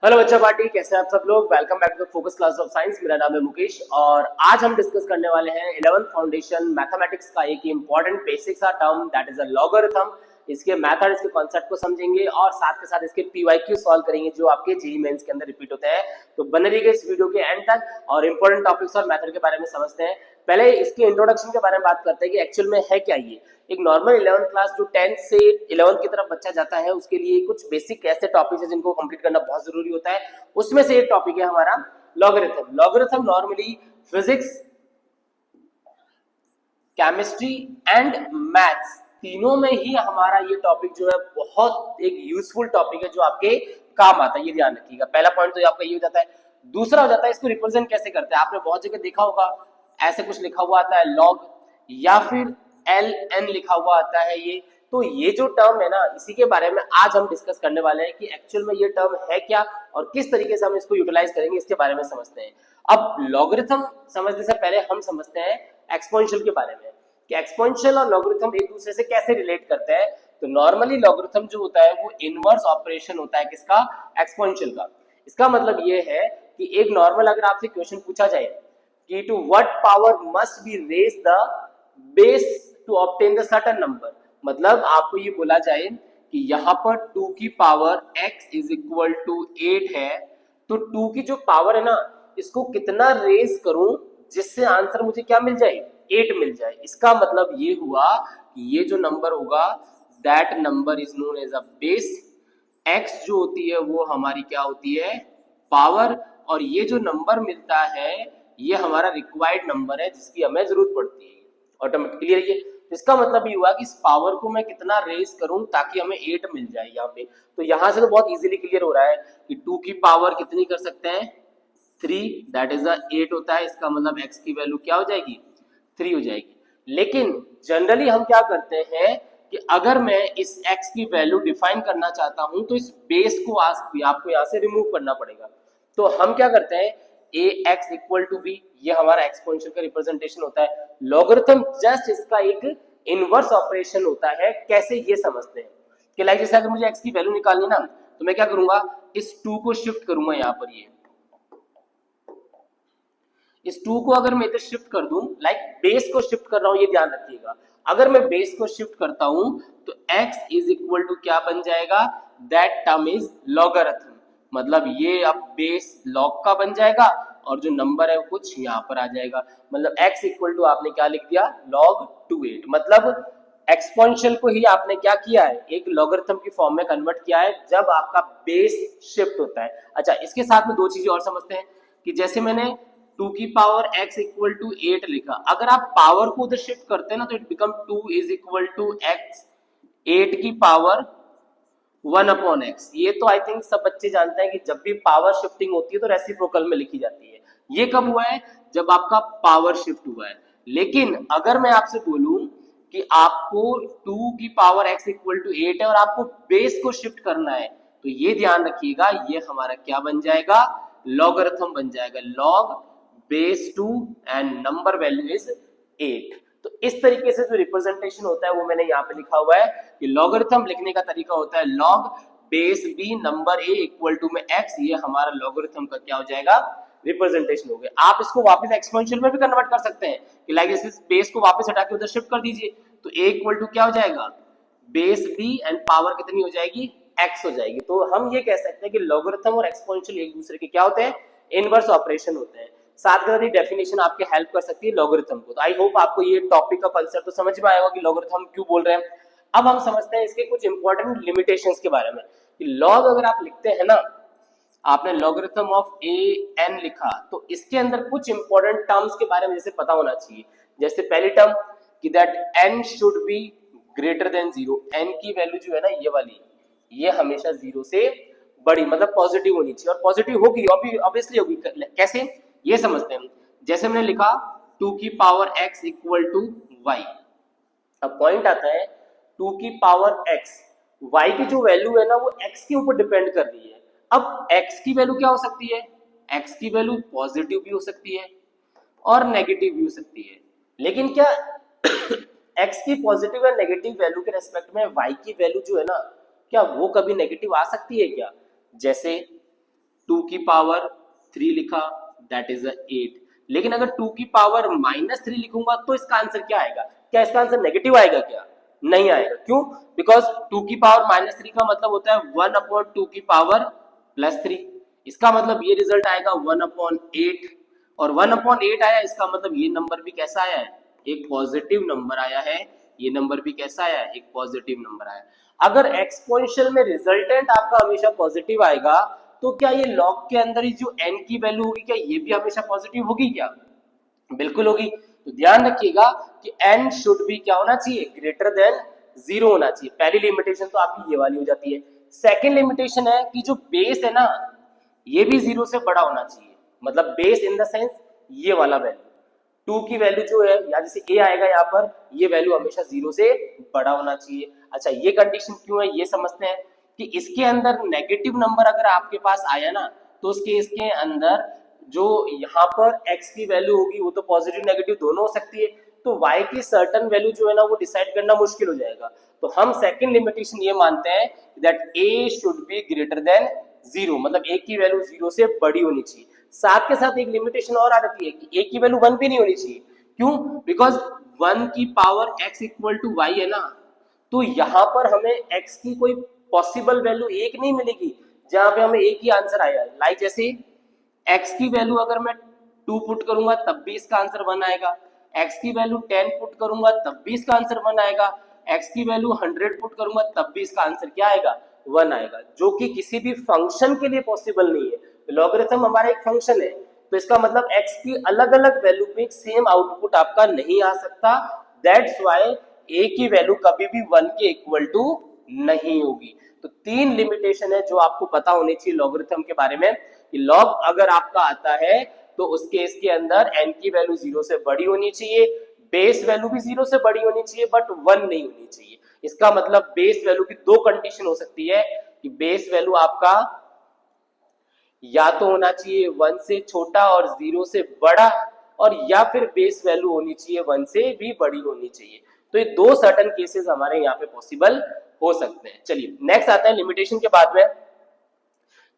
Hello बच्चा party, कैसे हैं आप सब लोग। Welcome back to focus class of science. मेरा नाम है मुकेश और आज हम डिस्कस करने वाले हैं 11th फाउंडेशन मैथमेटिक्स का एक इंपॉर्टेंट बेसिक सा term that is a logarithm. इसके मेथड, इसके कॉन्सेप्ट को समझेंगे और साथ के साथ इसके पीवाईक्यू सॉल्व करेंगे जो आपके जेईई मेंस के अंदर रिपीट होते हैं। तो बने रहिए इस वीडियो के एंड तक और इंपॉर्टेंट टॉपिक्स और मेथड के बारे में समझते हैं। पहले इसके इंट्रोडक्शन के बारे में बात करते हैं कि एक्चुअल में है क्या ये। एक नॉर्मल 11th क्लास जो 10th से 11th की तरफ बच्चा जाता है उसके लिए कुछ बेसिक ऐसे टॉपिक्स हैं जिनको कंप्लीट करना बहुत जरूरी होता है। उसमें से एक टॉपिक है हमारा logarithm. Logarithm normally physics, chemistry and maths तीनों में ही हमारा ये टॉपिक जो है बहुत एक यूजफुल टॉपिक है जो आपके काम आता है, ये ध्यान रखिएगा। पहला पॉइंट तो आपका ये हो जाता है। दूसरा हो जाता है इसको रिप्रेजेंट कैसे करते हैं। आपने बहुत जगह देखा होगा ऐसे कुछ लिखा हुआ आता है लॉग या फिर एल एन लिखा हुआ आता है ये। तो ये जो टर्म है ना, इसी के बारे में आज हम डिस्कस करने वाले हैं कि एक्चुअल में ये टर्म है क्या और किस तरीके से हम इसको यूटिलाइज करेंगे, इसके बारे में समझते हैं। अब लॉगरिथम समझने से पहले हम समझते हैं एक्सपोनेंशियल के बारे में कि एक्सपोनेंशियल और लॉगरिथम एक दूसरे से कैसे रिलेट करते हैं। तो नॉर्मली लॉगरिथम जो होता है वो इनवर्स ऑपरेशन होता है किसका, एक्सपोनेंशियल का। इसका मतलब ये है कि एक नॉर्मल अगर आपसे क्वेश्चन पूछा जाए कि to what power must be raise the base to obtain the certain number, मतलब आपको ये बोला जाए कि यहाँ पर 2 की power x is equal to 8 है, तो 2 की जो पावर है ना इसको कितना रेज करूं जिससे आंसर मुझे क्या मिल जाए, 8 मिल जाए। इसका मतलब ये हुआ कि ये जो नंबर होगा that number is known as a base. x जो होती है वो हमारी क्या होती है, पावर, और ये जो नंबर मिलता है ये हमारा रिक्वायर्ड नंबर है जिसकी हमें जरूरत पड़ती है ऑटोमेटिकली। है ये इसका मतलब ये हुआ कि इस पावर को मैं कितना रेज करूं ताकि हमें 8 मिल जाए यहाँ पे। तो यहाँ से तो बहुत इजीली क्लियर हो रहा है कि 2 की पावर कितनी कर सकते हैं, 3, दैट इज 8 होता है। इसका मतलब x की वैल्यू क्या हो जाएगी, 3 हो जाएगी। लेकिन जनरली हम क्या करते हैं कि अगर मैं इस x की वैल्यू डिफाइन करना चाहता हूं तो इस बेस को आपको यहाँ से रिमूव करना पड़ेगा। तो हम क्या करते हैं, ए एक्स इक्वल टू बी, ये हमारा एक्सपोनेंशियल का रिप्रेजेंटेशन होता है। लॉगरिथम जस्ट इसका एक इनवर्स ऑपरेशन होता है। कैसे, ये समझते हैं कि लाइक जैसे अगर मुझे एक्स की वैल्यू निकालनी ना तो मैं क्या करूंगा, इस 2 को शिफ्ट करूंगा यहाँ पर। ये इस 2 को अगर मैं इधर शिफ्ट कर दूं, लाइक बेस को शिफ्ट कर रहा हूं, ये ध्यान रखिएगा। अगर मैं बेस को शिफ्ट करता हूं तो x इज इक्वल टू क्या बन जाएगा, दैट टर्म इज लॉगरिथम। मतलब ये अब बेस लॉग का बन जाएगा और जो नंबर है वो कुछ यहाँ पर आ जाएगा। मतलब x इक्वल टू आपने क्या लिख दिया, log 28। मतलब एक्सपोनेंशियल को ही आपने क्या किया है, एक लॉगरिथम की फॉर्म में कन्वर्ट किया है जब आपका बेस शिफ्ट होता है। अच्छा, इसके साथ में दो चीजें और समझते हैं कि जैसे मैंने 2 की पावर x इक्वल टू 8 लिखा, अगर आप पावर को उधर शिफ्ट करते हैं ना तो it become 2 is equal to x 8 की पावर 1 अपॉन x। ये तो आई थिंक सब बच्चे जानते हैं कि जब भी पावर शिफ्टिंग होती है तो रेसिप्रोकल में लिखी जाती है। ये कब हुआ है, जब आपका पावर शिफ्ट हुआ है। लेकिन अगर मैं आपसे बोलूं कि आपको 2 की पावर x इक्वल टू 8 है और आपको बेस को शिफ्ट करना है तो ये ध्यान रखिएगा ये हमारा क्या बन जाएगा, लॉगरिथम बन जाएगा। Log base 2 and number value is 8। तो इस तरीके से जो रिप्रेजेंटेशन होता है वो मैंने यहाँ पे लिखा हुआ है कि लॉगरिथम लिखने का तरीका होता है log base b number a equal to में x। ये हमारा लॉगरिथम का क्या हो जाएगा, रिप्रेजेंटेशन हो गया। आप इसको वापस एक्सपोनेंशियल में भी कन्वर्ट कर सकते हैं कि लाइक इस बेस को वापस हटा के उधर शिफ्ट कर दीजिए तो a इक्वल टू क्या हो जाएगा, बेस b एंड पावर कितनी हो जाएगी, x हो जाएगी। तो हम ये कह सकते हैं कि लॉगरिथम और एक्सपोनेंशियल एक दूसरे के क्या होते हैं, इनवर्स ऑपरेशन होते हैं। साथ के साथ ये डेफिनेशन आपके हेल्प कर सकती है लॉगरिथम को। तो आई होप आपको ये टॉपिक का कंसेप्ट तो समझ में आएगा कि लॉगरिथम क्यों बोल रहे हैं। अब हम समझते हैं इसके कुछ इंपॉर्टेंट लिमिटेशंस के बारे में कि लॉग अगर आप लिखते हैं ना, आपने लॉगरिथम ऑफ ए एन लिखा तो इसके अंदर कुछ इंपॉर्टेंट टर्म्स के बारे में जैसे पता होना चाहिए। जैसे पहली टर्म कि that n should be greater than 0। N की वैल्यू जो है ना ये वाली, ये हमेशा 0 से बड़ी, मतलब पॉजिटिव होनी चाहिए। और पॉजिटिव होगी ऑब्वियसली होगी, कैसे ये समझते हैं। जैसे मैंने लिखा 2 की power x equal to y. अब पॉइंट आता है 2 की पावर x, y की जो वैल्यू है ना वो x के ऊपर डिपेंड कर रही है। अब x की वैल्यू क्या हो सकती है, x की वैल्यू पॉजिटिव भी हो सकती है और नेगेटिव भी हो सकती है। लेकिन क्या x की पॉजिटिव या नेगेटिव वैल्यू के रेस्पेक्ट में y की वैल्यू जो है ना, क्या वो कभी नेगेटिव आ सकती है क्या। जैसे 2 की पावर 3 लिखा, दैट इज 8। लेकिन अगर 2 की पावर -3 लिखूंगा तो इसका आंसर क्या आएगा? क्या इसका आंसर नेगेटिव आएगा क्या? नहीं आएगा। क्यों? बिकॉज 2 की पावर -3 का मतलब होता है 1/2 की पावर +3। इसका मतलब ये रिजल्ट आएगा 1/8, और 1/8 आया, इसका मतलब ये नंबर भी कैसा आया है? एक पॉजिटिव नंबर आया है। ये नंबर भी कैसा आया है? एक पॉजिटिव नंबर आया है। अगर एक्सपोनेंशियल में रिजल्टेंट आपका हमेशा पॉजिटिव आएगा, तो क्या ये लॉग के अंदर ही जो n की वैल्यू होगी, क्या ये भी हमेशा पॉजिटिव होगी क्या? बिल्कुल होगी। तो ध्यान रखिएगा कि n शुड भी क्या होना चाहिए? ग्रेटर देन 0 होना चाहिए। पहली लिमिटेशन तो आपकी ये वाली हो जाती है। सेकेंड लिमिटेशन है कि जो बेस है ना, ये भी 0 से बड़ा होना चाहिए। मतलब बेस इन द सेंस ये वाला वैल्यू 2 की वैल्यू जो है, या जैसे a आएगा यहाँ पर, ये वैल्यू हमेशा 0 से बड़ा होना चाहिए। अच्छा, ये कंडीशन क्यों है ये समझते हैं कि इसके अंदर नेगेटिव नंबर अगर आपके पास आया ना, तो उस केस के अंदर जो यहाँ पर x की वैल्यू होगी वो तो पॉजिटिव नेगेटिव दोनों हो सकती है, तो y की सर्टेन वैल्यू जो है ना वो डिसाइड करना मुश्किल हो जाएगा। तो हम सेकंड लिमिटेशन ये मानते हैं that a should be greater than 0, मतलब a की वैल्यू 0 से बड़ी होनी चाहिए। साथ के साथ एक लिमिटेशन और आ जाती है कि a की वैल्यू 1 भी नहीं होनी चाहिए। क्यों? बिकॉज 1 की power x equal to y है ना, तो यहाँ पर हमें x की कोई पॉसिबल वैल्यू एक नहीं मिलेगी जहां पे हमें एक ही आंसर आया। लाइक जैसे x की वैल्यू अगर मैं 2 पुट करूंगा तब भी इसका आंसर 1 आएगा, x की वैल्यू 10 पुट करूंगा तब भी इसका आंसर 1 आएगा, x की वैल्यू 100 पुट करूंगा तब भी इसका आंसर क्या आएगा? 1 आएगा, जो कि किसी भी फंक्शन के लिए पॉसिबल नहीं है। लॉगरिथम हमारा एक फंक्शन है, तो इसका मतलब x की अलग अलग वैल्यू पे सेम आउटपुट आपका नहीं आ सकता। दैट्स व्हाई a की वैल्यू कभी भी 1 के इक्वल टू नहीं होगी। तो 3 लिमिटेशन है जो आपको पता होनी चाहिए लॉगरिथम के बारे में, कि लॉग अगर आपका आता है तो उस केस के अंदर n की वैल्यू 0 से बड़ी होनी चाहिए, बेस वैल्यू भी 0 से बड़ी होनी चाहिए, बट 1 नहीं होनी चाहिए। इसका मतलब बेस वैल्यू की दो कंडीशन हो सकती है कि बेस वैल्यू आपका या तो होना चाहिए 1 से छोटा और 0 से बड़ा, और या फिर बेस वैल्यू होनी चाहिए 1 से भी बड़ी होनी चाहिए। तो ये दो सर्टेन केसेस हमारे यहाँ पे पॉसिबल हो सकते हैं। चलिए नेक्स्ट आता है लिमिटेशन के बाद में,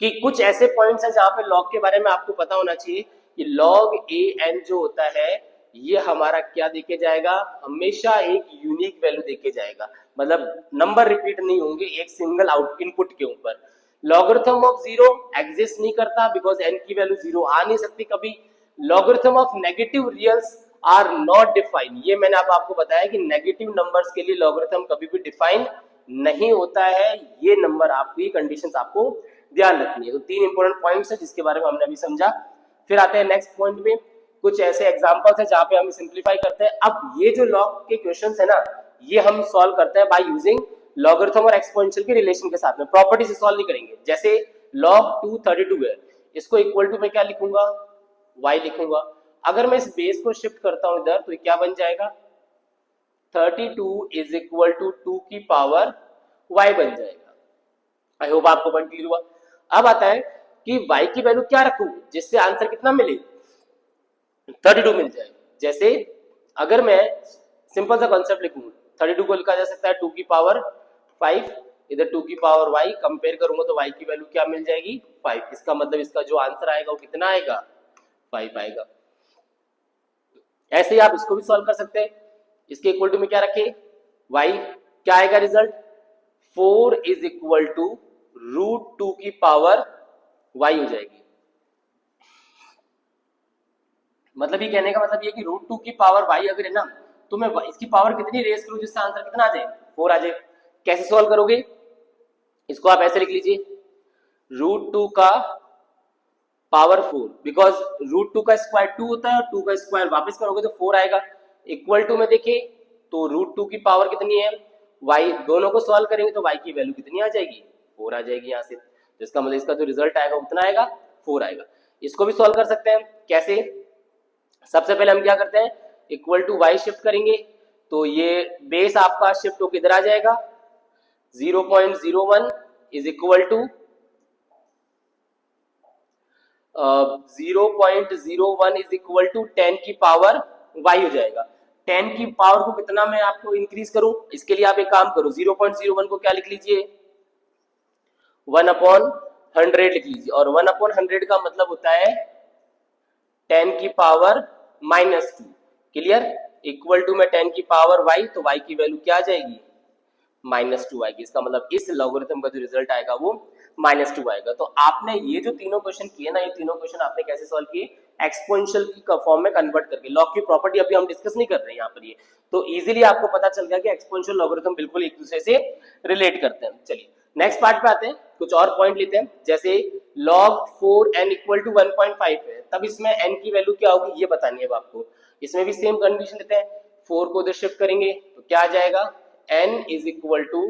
कि कुछ ऐसे पॉइंट्स हैं जहां पे लॉग के बारे में आपको पता होना चाहिए कि लॉग ए एन जो होता है ये हमारा क्या देके जाएगा? हमेशा एक यूनिक वैल्यू देके जाएगा, मतलब नंबर रिपीट नहीं होंगे एक सिंगल आउट इनपुट के ऊपर। लॉगरिथम ऑफ 0 एग्जिस्ट नहीं करता बिकॉज एन की वैल्यू 0 आ नहीं सकती कभी। Logarithm of negative reals are not defined, ये मैंने आपको बताया कि नेगेटिव नंबर्स के लिए लॉगरिथम कभी भी डिफाइन नहीं होता है। ये नंबर आपको, ये कंडीशंस आपको ध्यान रखनी है। तो 3 इंपॉर्टेंट पॉइंट्स है जिसके बारे में हमने अभी समझा। फिर आते हैं नेक्स्ट पॉइंट में, कुछ ऐसे एग्जांपल्स है जहां पे हम सिंप्लीफाई करते हैं। अब ये जो लॉग के क्वेश्चंस है ना, ये हम सॉल्व करते हैं बाय यूजिंग लॉगरिथम और एक्सपोनेंशियल के रिलेशन के साथ में, प्रॉपर्टी से सॉल्व नहीं करेंगे। जैसे log 232 है, इसको इक्वल टू में क्या लिखूंगा? y लिखूंगा। अगर मैं इस बेस को शिफ्ट करता हूं इधर, तो ये क्या बन जाएगा? 32 इज इक्वल टू 2 की पावर y बन जाएगा। आई होप आपको पॉइंट क्लियर हुआ। अब आता है कि y की वैल्यू क्या रखूं जिससे आंसर कितना मिले? 32 मिल जाए। जैसे अगर मैं सिंपल सा कॉन्सेप्ट लिखूं, 32 को लिखा जा सकता है 2 की पावर 5, इधर 2 की पावर y, कंपेयर करूंगा तो y की वैल्यू क्या मिल जाएगी? 5। इसका मतलब इसका जो आंसर आएगा वो कितना आएगा? 5 आएगा। ऐसे ही आप इसको भी सॉल्व कर सकते हैं। इसके इक्वल टू में क्या रखे? y, क्या आएगा रिजल्ट? 4 इज इक्वल टू √2 की पावर y हो जाएगी। मतलब ये कहने का मतलब ये कि √2 की पावर y अगर है ना, तो मैं इसकी पावर कितनी रेस करूं जिससे आंसर कितना आ जाए? 4 आ जाए। कैसे सॉल्व करोगे? इसको आप ऐसे लिख लीजिए, √2 का पावर 4, बिकॉज √2 का स्क्वायर 2 होता है और 2 का स्क्वायर वापस करोगे तो 4 आएगा। इक्वल टू में देखिए तो √2 की पावर कितनी है? y, दोनों को सॉल्व करेंगे तो y की वैल्यू कितनी आ जाएगी? 4 आ जाएगी यहाँ से। तो इसका मतलब इसका जो रिजल्ट आएगा उतना आएगा, 4 आएगा। इसको भी सॉल्व कर सकते हैं। कैसे? सबसे पहले हम क्या करते हैं, इक्वल टू y शिफ्ट करेंगे तो ये बेस आपका शिफ्ट होकर इधर आ जाएगा। 0.01 is equal to 0.01 is equal to 10 की पावर y हो जाएगा। 10 की पावर को कितना मैं आपको इंक्रीज करूं? इसके लिए आप एक काम करो, 0.01 को क्या लिख लीजिए? 1 अपॉन 100 लिख लीजिए, और 1/100 का मतलब होता है 10 की पावर -2। क्लियर? इक्वल टू में 10 की पावर y, तो y की वैल्यू क्या आ जाएगी? -2 आएगी। इसका मतलब इस लॉगरिथम का जो रिजल्ट आएगा वो -2 आएगा। तो आपने ये जो तीनों क्वेश्चन किए ना, ये तीनों क्वेश्चन आपने कैसे सॉल्व किए? एक्सपोनेंशियल की फॉर्म में कन्वर्ट करके। लॉग की प्रॉपर्टी अभी हम डिस्कस नहीं कर रहे हैं यहाँ पर, ये तो इजीली आपको पता चल गया कि एक्सपोनेंशियल लॉगरिथम बिल्कुल एक दूसरे से रिलेट करते हैं। चलिए नेक्स्ट पार्ट पे आते हैं, कुछ और पॉइंट लेते हैं। जैसे log 4n इक्वल टू 1.5 है, तब इसमें n की वैल्यू क्या होगी ये बतानी है अब आपको। इसमें भी सेम कंडीशन लेते हैं, 4 को उधर शिफ्ट करेंगे तो क्या आ जाएगा? n इज इक्वल टू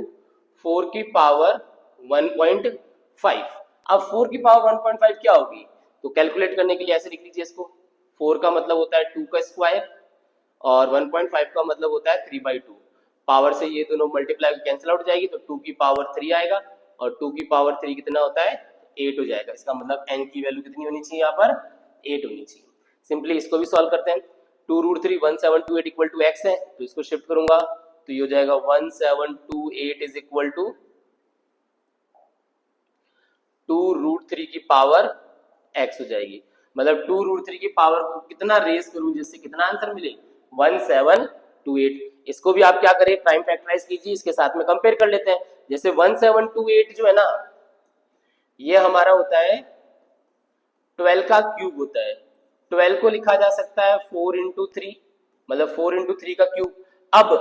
4 की पावर 1.5। अब 4 की पावर 1.5 क्या होगी? तो कैलकुलेट करने के लिए ऐसे लिख लीजिए इसको, 4 का मतलब होता है 2 का स्क्वायर और 1.5 का मतलब होता है 3/2। पावर से ये दोनों मल्टीप्लाई कैंसिल आउट हो जाएगी, तो 2 की पावर 3 आएगा, और 2 की पावर 3 कितना होता है? 8 हो जाएगा। इसका मतलब n की वैल्यू कितनी होनी चाहिए? यहाँ पर 8 होनी चाहिए। सिंपली इसको भी सॉल्व करते हैं। 2√3 1728 इक्वल टू x है, तो इसको शिफ्ट करूंगा तो ये हो जाएगा 1728 इज इक्वल टू 2√3 की पावर x हो जाएगी। मतलब 2√3 की पावर को कितना रेज करूं जिससे कितना आंसर मिले? 1728। इसको भी आप क्या करें? प्राइम फैक्टराइज कीजिए, इसके साथ में कंपेयर कर लेते हैं। जैसे 1728 जो है ना, ये हमारा होता है 12 का क्यूब होता है। 12 को लिखा जा सकता है 4 इंटू 3, मतलब 4 इंटू 3 का क्यूब। अब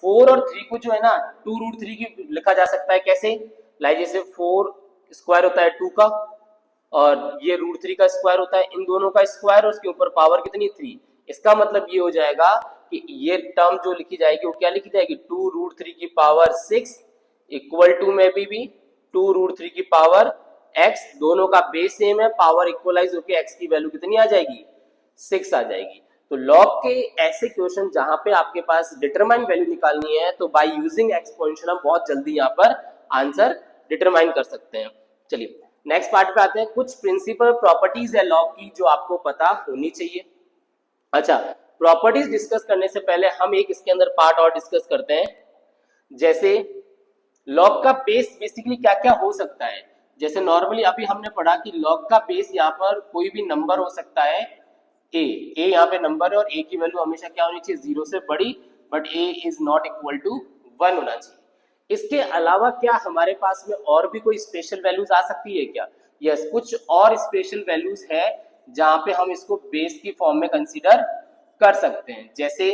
4 और 3 को जो है ना 2√3 की लिखा जा सकता है कैसे? लाइक जैसे 4 स्क्वायर होता है 2 का, और ये √3 का स्क्वायर होता है, इन दोनों का स्क्वायर, और उसके ऊपर पावर कितनी? 3। इसका मतलब ये हो जाएगा कि ये टर्म जो लिखी जाएगी वो क्या लिखी जाएगी? 2√3 की पावर 6 इक्वल टू में भी 2√3 की पावर x, दोनों का बेस सेम है, पावर इक्वलाइज होकर x की वैल्यू कितनी आ जाएगी? 6 आ जाएगी। तो लॉग के ऐसे क्वेश्चन जहां पे आपके पास डिटरमाइन वैल्यू निकालनी है, तो बाय यूजिंग एक्सपोनेंशियल हम बहुत जल्दी यहाँ पर आंसर डिटरमाइन कर सकते हैं। चलिए नेक्स्ट पार्ट पे आते हैं। कुछ प्रिंसिपल प्रॉपर्टीज है लॉग की जो आपको पता होनी चाहिए। अच्छा, प्रॉपर्टीज डिस्कस करने से पहले हम एक इसके अंदर पार्ट और डिस्कस करते हैं। जैसे लॉग का बेस बेसिकली क्या क्या हो सकता है। जैसे नॉर्मली अभी हमने पढ़ा कि लॉग का बेस यहाँ पर कोई भी नंबर हो सकता है, ए यहाँ पे नंबर है, और ए की वैल्यू हमेशा क्या होनी चाहिए? 0 से बड़ी, but a is not equal to 1 होना चाहिए। इसके अलावा क्या हमारे पास में और भी कोई स्पेशल वैल्यूज आ सकती है क्या? यस, कुछ और स्पेशल वैल्यूज है जहां पे हम इसको बेस की फॉर्म में कंसीडर कर सकते हैं। जैसे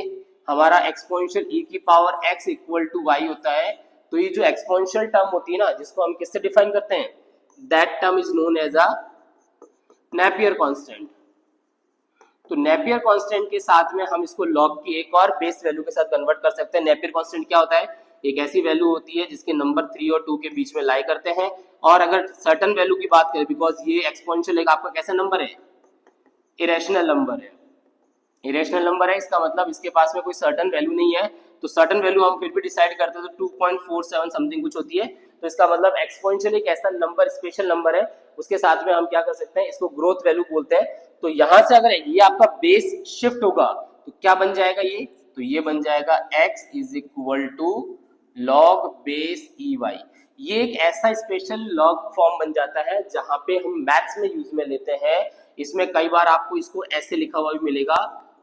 हमारा एक्सपोनेंशियल e की power x equal to y होता है, तो ये जो एक्सपोनेंशियल टर्म होती है ना, जिसको हम किससे डिफाइन करते हैं? That term is known as a Napier constant. तो नेपियर कांस्टेंट के साथ में हम इसको लॉग की एक और बेस वैल्यू के साथ कन्वर्ट कर सकते हैं। नेपियर कांस्टेंट क्या होता है? एक ऐसी वैल्यू होती है जिसके नंबर 3 और 2 के बीच में लाई करते हैं, और अगर सर्टेन वैल्यू की बात करें, बिकॉज ये एक्सपोनेंशियल एक आपका कैसा नंबर है? इरेशनल नंबर है। इरेशनल नंबर है, इसका मतलब इसके पास में कोई सर्टेन वैल्यू नहीं है, तो सर्टेन वैल्यू हम फिर भी डिसाइड करते हैं तो 2.47 समथिंग कुछ होती है। तो इसका मतलब एक्सपोनेंशियल एक ऐसा नंबर, स्पेशल नंबर है, उसके साथ में हम क्या कर सकते हैं? इसको ग्रोथ वैल्यू बोलते हैं। तो यहां से अगर ये आपका बेस शिफ्ट होगा तो क्या बन जाएगा ये? तो ये बन जाएगा x is equal to log base e y. ये एक ऐसा स्पेशल लॉग फॉर्म बन जाता है जहां पे हम मैथ्स में यूज में लेते हैं। इसमें कई बार आपको इसको ऐसे लिखा हुआ भी मिलेगा,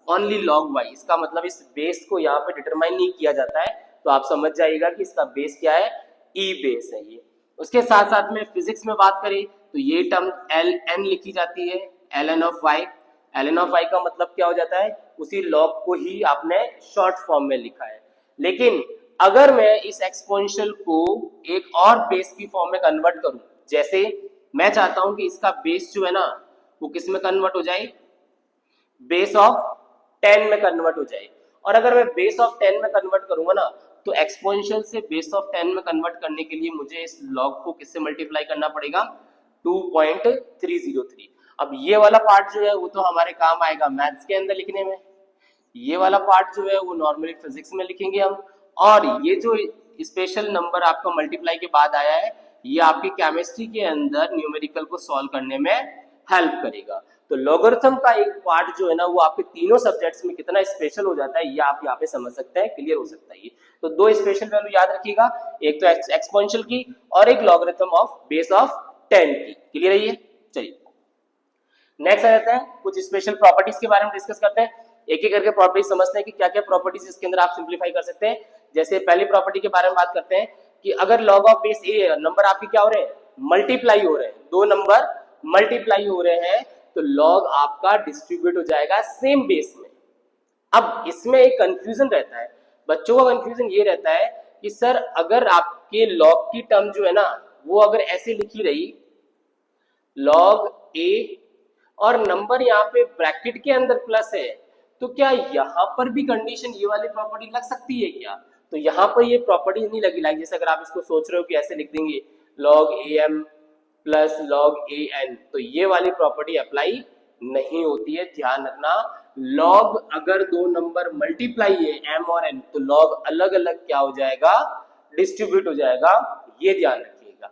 ओनली लॉग वाई। इसका मतलब इस बेस को यहाँ पे डिटरमाइन नहीं किया जाता है, तो आप समझ जाइएगा कि इसका बेस क्या है? ई बेस है ये। उसके साथ साथ में फिजिक्स में बात करें तो ये टर्म एल एन लिखी जाती है, l n of y. L n of y का मतलब क्या हो जाता है? उसी लॉग को ही आपने शॉर्ट फॉर्म में लिखा है। लेकिन अगर मैं इस एक्सपोनेंशियल को एक और बेस की फॉर्म में कन्वर्ट करूं, जैसे मैं चाहता हूं कि इसका बेस जो है ना वो किस में कन्वर्ट हो जाए? बेस ऑफ 10 में कन्वर्ट हो जाए। और अगर मैं बेस ऑफ 10 में कन्वर्ट करूंगा ना, तो एक्सपोनेंशियल से बेस ऑफ 10 में कन्वर्ट करने के लिए मुझे इस लॉग को किससे मल्टीप्लाई करना पड़ेगा? 2.303। अब ये वाला पार्ट जो है वो तो हमारे काम आएगा मैथ्स के अंदर लिखने में, ये वाला पार्ट जो है वो नॉर्मली फिजिक्स में लिखेंगे हम, और ये जो स्पेशल नंबर आपका मल्टीप्लाई के बाद आया है, ये आपकी केमिस्ट्री के अंदर न्यूमेरिकल को सॉल्व करने में हेल्प करेगा। तो लॉगरिथम का एक पार्ट जो है ना वो आपके तीनों सब्जेक्ट्स में कितना स्पेशल हो जाता है ये आप यहाँ पे समझ सकते हैं, क्लियर हो सकता है ये। तो दो स्पेशल वैल्यू याद रखिएगा, एक तो एक्सपोनेंशियल की और एक लॉगरिथम ऑफ बेस ऑफ 10 की। क्लियर है ये? चलिए नेक्स्ट आ जाता है, कुछ स्पेशल प्रॉपर्टीज के बारे में डिस्कस करते हैं। एक एक करके प्रॉपर्टीज समझते हैं कि क्या क्या प्रॉपर्टीज इसके अंदर आप सिंप्लीफाई कर सकते हैं। जैसे पहली प्रॉपर्टी के बारे में बात करते हैं कि अगर log of base A number आपके क्या हो रहे हैं, मल्टीप्लाई हो रहे हैं, दो नंबर मल्टीप्लाई हो रहे हैं, तो लॉग आपका डिस्ट्रीब्यूट हो जाएगा सेम बेस में। अब इसमें एक कंफ्यूजन रहता है, बच्चों का कंफ्यूजन ये रहता है कि सर अगर आपके लॉग की टर्म जो है ना वो अगर ऐसे लिखी रही लॉग ए और नंबर यहाँ पे ब्रैकेट के अंदर प्लस है, तो क्या यहाँ पर भी कंडीशन ये वाली प्रॉपर्टी लग सकती है क्या? तो यहाँ पर ये प्रॉपर्टी नहीं लगी। लाइक जैसे अगर आप इसको सोच रहे हो कि ऐसे लिख देंगे log a m plus log a n, तो ये वाली प्रॉपर्टी अप्लाई नहीं होती है, ध्यान रखना। लॉग अगर दो नंबर मल्टीप्लाई है एम और एन, तो लॉग अलग अलग क्या हो जाएगा, डिस्ट्रीब्यूट हो जाएगा, ये ध्यान रखिएगा।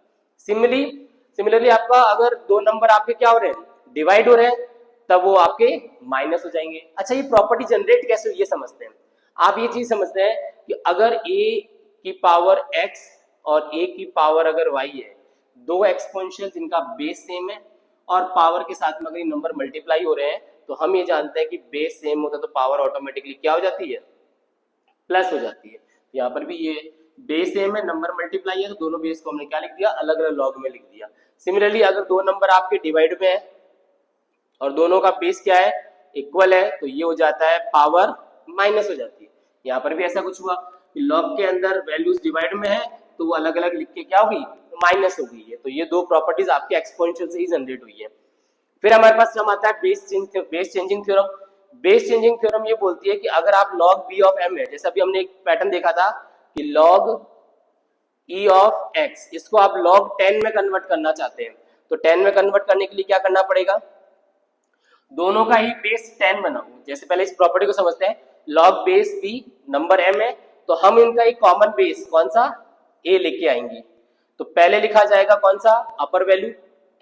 सिमिलरली आपका अगर दो नंबर आपके क्या हो रहे हैं, डिवाइड हो रहे हैं, तब वो आपके माइनस हो जाएंगे। अच्छा ये प्रॉपर्टी जनरेट कैसे हुई ये समझते हैं। आप ये चीज समझते हैं कि अगर a की पावर x और a की पावर अगर y है, दो एक्सपोनेंशियल जिनका बेस सेम है और पावर के साथ में अगर ये नंबर मल्टीप्लाई हो रहे हैं, तो हम ये जानते हैं कि बेस सेम होता है तो पावर ऑटोमेटिकली क्या हो जाती है, प्लस हो जाती है। यहाँ पर भी ये बेस सेम है, नंबर मल्टीप्लाई है, तो दोनों बेस को हमने क्या लिख दिया, अलग अलग लॉग में लिख दिया। सिमिलरली अगर दो नंबर आपके डिवाइड में है और दोनों का बेस क्या है, इक्वल है, तो ये हो जाता है पावर माइनस हो जाती है। यहाँ पर भी ऐसा कुछ हुआ कि लॉग के अंदर वैल्यूज डिवाइड में है तो वो अलग अलग लिख के क्या होगी, माइनस हो गई है। तो ये दो प्रॉपर्टीज आपके एक्सपोनेंशियल से ही जनरेट हुई है। फिर हमारे पास जब आता है base changing theorem. Base changing theorem ये बोलती है कि अगर आप लॉग बी ऑफ एम है, जैसे अभी हमने एक पैटर्न देखा था कि लॉग ई ऑफ एक्स, इसको आप लॉग 10 में कन्वर्ट करना चाहते हैं, तो 10 में कन्वर्ट करने के लिए क्या करना पड़ेगा, दोनों का ही बेस 10 बनाओ। जैसे पहले इस प्रॉपर्टी को समझते हैं, log base b number m है, तो हम इनका एक कॉमन बेस कौन सा, ए लेके आएंगे। तो पहले लिखा जाएगा कौन सा, अपर वैल्यू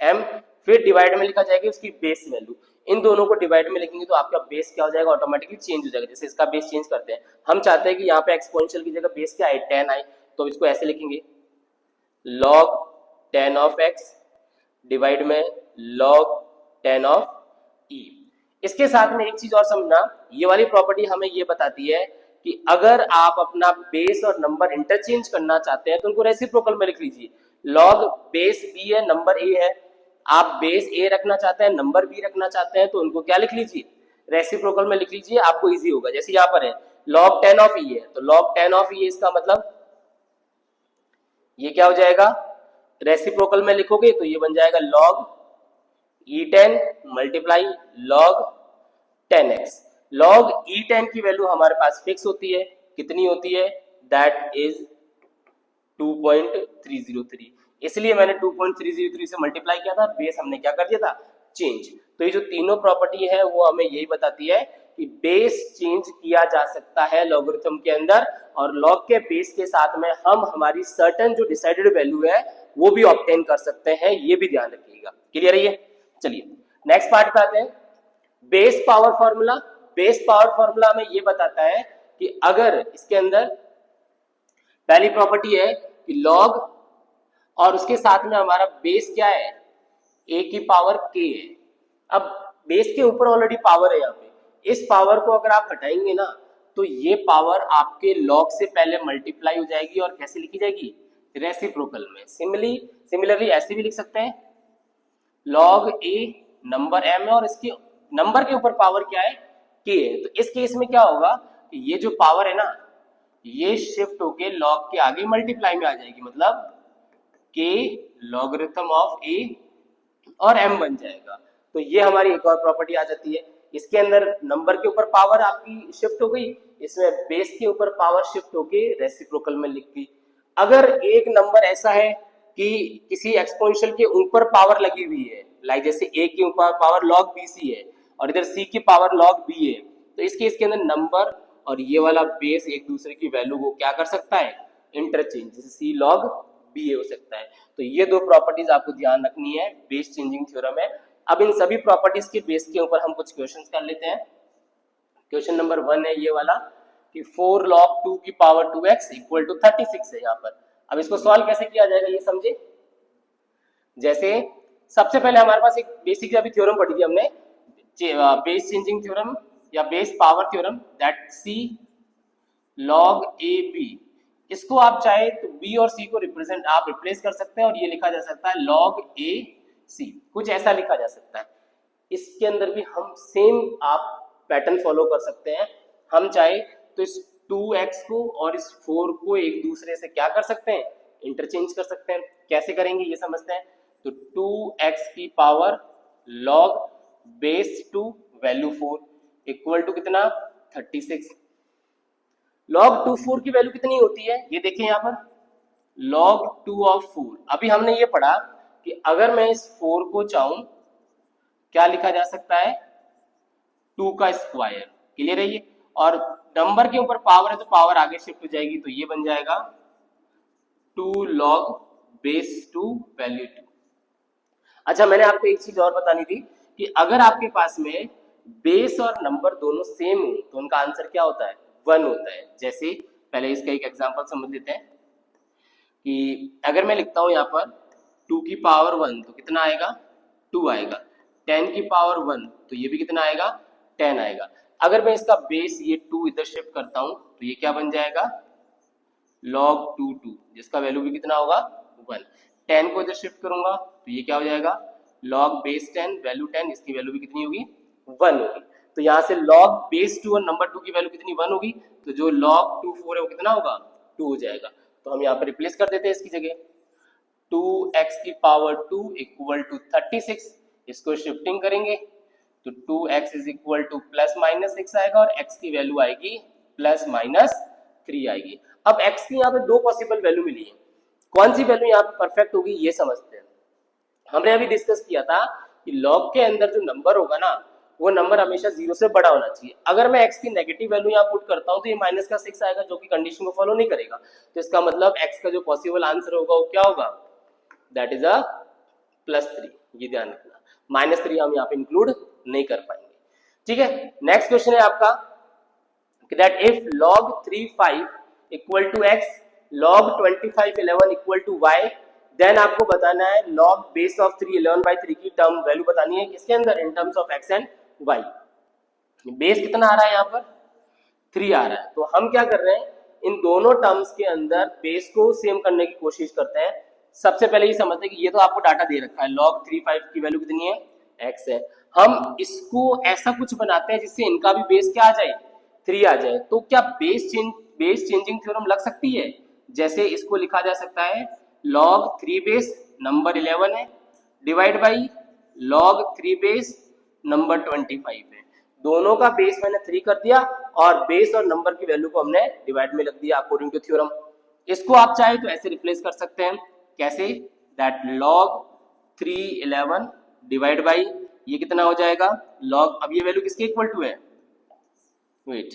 एम, फिर डिवाइड में लिखा जाएगा उसकी बेस वैल्यू। इन दोनों को डिवाइड में लिखेंगे तो आपका बेस क्या हो जाएगा, ऑटोमेटिकली चेंज हो जाएगा। जैसे इसका बेस चेंज करते हैं, हम चाहते हैं कि यहाँ पे एक्सपोनेंशियल की जगह बेस क्या आए, 10 आए, तो इसको ऐसे लिखेंगे log 10 ऑफ x डिवाइड में log 10 ऑफ e। इसके साथ में एक चीज और समझना, ये वाली प्रॉपर्टी हमें ये बताती है कि अगर आप अपना बेस और नंबर इंटरचेंज करना चाहते हैं तो उनको रेसिप्रोकल में लिख लीजिए। log बेस b है, नंबर a है, आप बेस a रखना चाहते हैं, नंबर b रखना चाहते हैं, तो उनको क्या लिख लीजिए, रेसिप्रोकल में लिख लीजिए, आपको इजी होगा। जैसे यहाँ पर है log 10 ऑफ e है, तो log 10 ऑफ e इसका मतलब ये क्या हो जाएगा, रेसिप्रोकल में लिखोगे तो ये बन जाएगा log e10 multiply log 10x। log e10 की वैल्यू हमारे पास फिक्स होती है, कितनी होती है, दैट इज 2.303, इसलिए मैंने 2.303 से मल्टीप्लाई किया था, बेस हमने क्या कर दिया था, चेंज। तो ये जो तीनों प्रॉपर्टी है वो हमें यही बताती है कि बेस चेंज किया जा सकता है लॉगरिथम के अंदर, और लॉग के बेस के साथ में हम हमारी सर्टेन जो डिसाइडेड वैल्यू है वो भी ऑब्टेन कर सकते हैं, ये भी ध्यान रखिएगा। क्लियर है ये? चलिए नेक्स्ट पार्ट पे आते हैं, base power formula. Base power formula हमें ये बताता है कि अगर इसके अंदर पहली प्रॉपर्टी है कि लॉग और उसके साथ में हमारा बेस क्या है, a की पावर k है। अब बेस के ऊपर ऑलरेडी पावर है, यहाँ पे इस पावर को अगर आप हटाएंगे ना तो ये पावर आपके लॉग से पहले मल्टीप्लाई हो जाएगी और कैसे लिखी जाएगी, रेसिप्रोकल में। सिमिलरली ऐसे भी लिख सकते हैं, log a नंबर m है और इसके नंबर के ऊपर पावर क्या है, k है। तो इस केस में क्या होगा कि ये जो पावर है ना ये शिफ्ट होके log के आगे मल्टीप्लाई में आ जाएगी, मतलब k लॉगरिथम ऑफ a और m बन जाएगा। तो ये हमारी एक और प्रॉपर्टी आ जाती है। इसके अंदर नंबर के ऊपर पावर आपकी शिफ्ट हो गई, इसमें बेस के ऊपर पावर शिफ्ट होके रेसिप्रोकल में लिख दी। अगर एक नंबर ऐसा है कि किसी एक्सपोनेंशियल के ऊपर पावर लगी हुई है, लाइक जैसे a के ऊपर पावर log bc है और इधर c की पावर log b है, तो इस केस के अंदर नंबर और ये वाला बेस एक दूसरे की वैल्यू को क्या कर सकता है, इंटरचेंज, जैसे c log b हो सकता है। तो ये दो प्रॉपर्टीज आपको ध्यान रखनी है, बेस चेंजिंग थ्योरम है। अब इन सभी प्रॉपर्टीज के बेस के ऊपर हम कुछ क्वेश्चंस कर लेते हैं। क्वेश्चन नंबर 1 है ये वाला कि 4 log 2 की पावर 2x इक्वल टू 36 है यहाँ पर। अब इसको सॉल्व कैसे किया जाएगा ये समझे। जैसे सबसे पहले हमारे पास एक बेसिक अभी थ्योरम पढ़ी थी हमने, बेस चेंजिंग थ्योरम या base power theorem, that c log a b. इसको आप चाहे तो बी और सी को रिप्रेजेंट आप रिप्लेस कर सकते हैं और ये लिखा जा सकता है लॉग ए सी, कुछ ऐसा लिखा जा सकता है। इसके अंदर भी हम सेम आप पैटर्न फॉलो कर सकते हैं। हम चाहे तो इस 2x को और इस 4 को एक दूसरे से क्या कर सकते हैं, इंटरचेंज कर सकते हैं। कैसे करेंगे ये समझते हैं। तो 2x की power log base 2 value 4 equal to कितना 36। log 2 4 की वैल्यू कितनी होती है, ये देखें यहाँ पर log 2 of 4। अभी हमने ये पढ़ा कि अगर मैं इस 4 को चाहूं क्या लिखा जा सकता है 2 का स्क्वायर, क्लियर है ये। और नंबर के ऊपर पावर है तो पावर आगे शिफ्ट हो जाएगी, तो ये बन जाएगा 2 log बेस 2 वैल्यू 2। अच्छा, मैंने आपको एक चीज और बतानी थी कि अगर आपके पास में बेस और नंबर दोनों सेम हो तो उनका आंसर क्या होता है, 1 होता है। जैसे पहले इसका एक एग्जांपल समझ लेते हैं कि अगर मैं लिखता हूं यहाँ पर 2 की पावर 1 तो कितना आएगा 2 आएगा, 10 की पावर 1 तो ये भी कितना आएगा 10 आएगा। अगर मैं इसका बेस ये 2 इधर शिफ्ट करता हूं तो ये क्या बन जाएगा log 2 2, जिसका वैल्यू भी कितना होगा 1। 10 को इधर शिफ्ट करूंगा तो ये क्या हो जाएगा log बेस 10 वैल्यू 10, इसकी वैल्यू भी कितनी होगी 1 होगी। तो यहाँ से log बेस 2 और नंबर 2 की वैल्यू कितनी 1 होगी, तो जो log 2 4 है वो कितना होगा 2 हो जाएगा। तो हम यहाँ पर रिप्लेस कर देते हैं इसकी जगह 2x की पावर 2 इक्वल टू 36, इसको शिफ्टिंग करेंगे तो 2x is equal two plus minus 6 आएगा और x की वैल्यू आएगी प्लस माइनस 3 आएगी। अब x की यहाँ पे दो पॉसिबल वैल्यू मिली है, कौन सी वैल्यू यहाँ पे परफेक्ट होगी ये समझते हैं। हमने अभी डिस्कस किया था कि लॉग के अंदर जो नंबर होगा ना वो नंबर हमेशा 0 से बड़ा होना चाहिए। अगर मैं x की नेगेटिव वैल्यू यहाँ पुट करता हूँ तो ये माइनस का 6 आएगा जो कि कंडीशन को फॉलो नहीं करेगा। तो इसका मतलब x का जो पॉसिबल आंसर होगा वो क्या होगा, दैट इज अ +3। ये ध्यान रखना, -3 हम यहाँ पे इंक्लूड नहीं कर पाएंगे। ठीक है, नेक्स्ट क्वेश्चन है आपका that if log 3 5 equal to x, log 25 11 equal to y, then आपको बताना है log बेस ऑफ 3 11/3 की टर्म वैल्यू बतानी है किसके अंदर, in terms of x and y। Base कितना आ रहा है यहाँ पर 3 आ रहा है, तो हम क्या कर रहे हैं इन दोनों टर्म्स के अंदर बेस को सेम करने की कोशिश करते हैं। सबसे पहले ये समझते हैं कि ये तो आपको डाटा दे रखा है log 3 5 की वैल्यू कितनी है x है। हम इसको ऐसा कुछ बनाते हैं जिससे इनका भी बेस क्या आ जाए 3 आ जाए। तो क्या बेस चेंजिंग थ्योरम लग सकती है। जैसे इसको लिखा जा सकता है log 3 बेस नंबर 11 है divide by log 3 base number 25 है। दोनों का बेस मैंने 3 कर दिया और बेस और नंबर की वैल्यू को हमने डिवाइड में रख दिया अकॉर्डिंग टू थ्योरम। इसको आप चाहे तो ऐसे रिप्लेस कर सकते हैं, कैसे, दैट log 3 11 डिवाइड बाई ये कितना हो जाएगा log, अब ये वैल्यू किसके इक्वल टू है, वेट,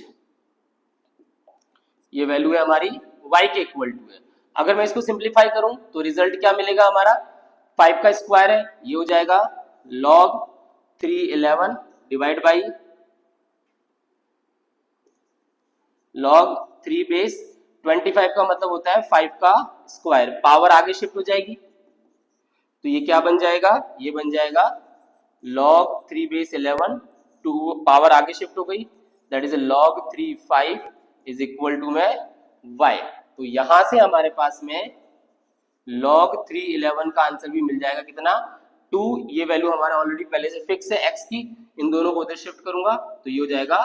ये वैल्यू है हमारी y के इक्वल टू है। अगर मैं इसको सिंप्लीफाई करूं तो रिजल्ट क्या मिलेगा हमारा 5 का स्क्वायर है, ये हो जाएगा log 3 11 divide by log 3 base 25 का मतलब होता है 5 का स्क्वायर, पावर आगे शिफ्ट हो जाएगी तो ये क्या बन जाएगा, ये बन जाएगा log 3 बेस 11 टू पावर आगे शिफ्ट हो गई, that is log 3 5 is equal to में y। तो यहां से हमारे पास में log 3 11 का आंसर भी मिल जाएगा कितना 2। ये वैल्यू हमारा ऑलरेडी पहले से फिक्स है x की, इन दोनों को उधर शिफ्ट करूंगा तो ये हो जाएगा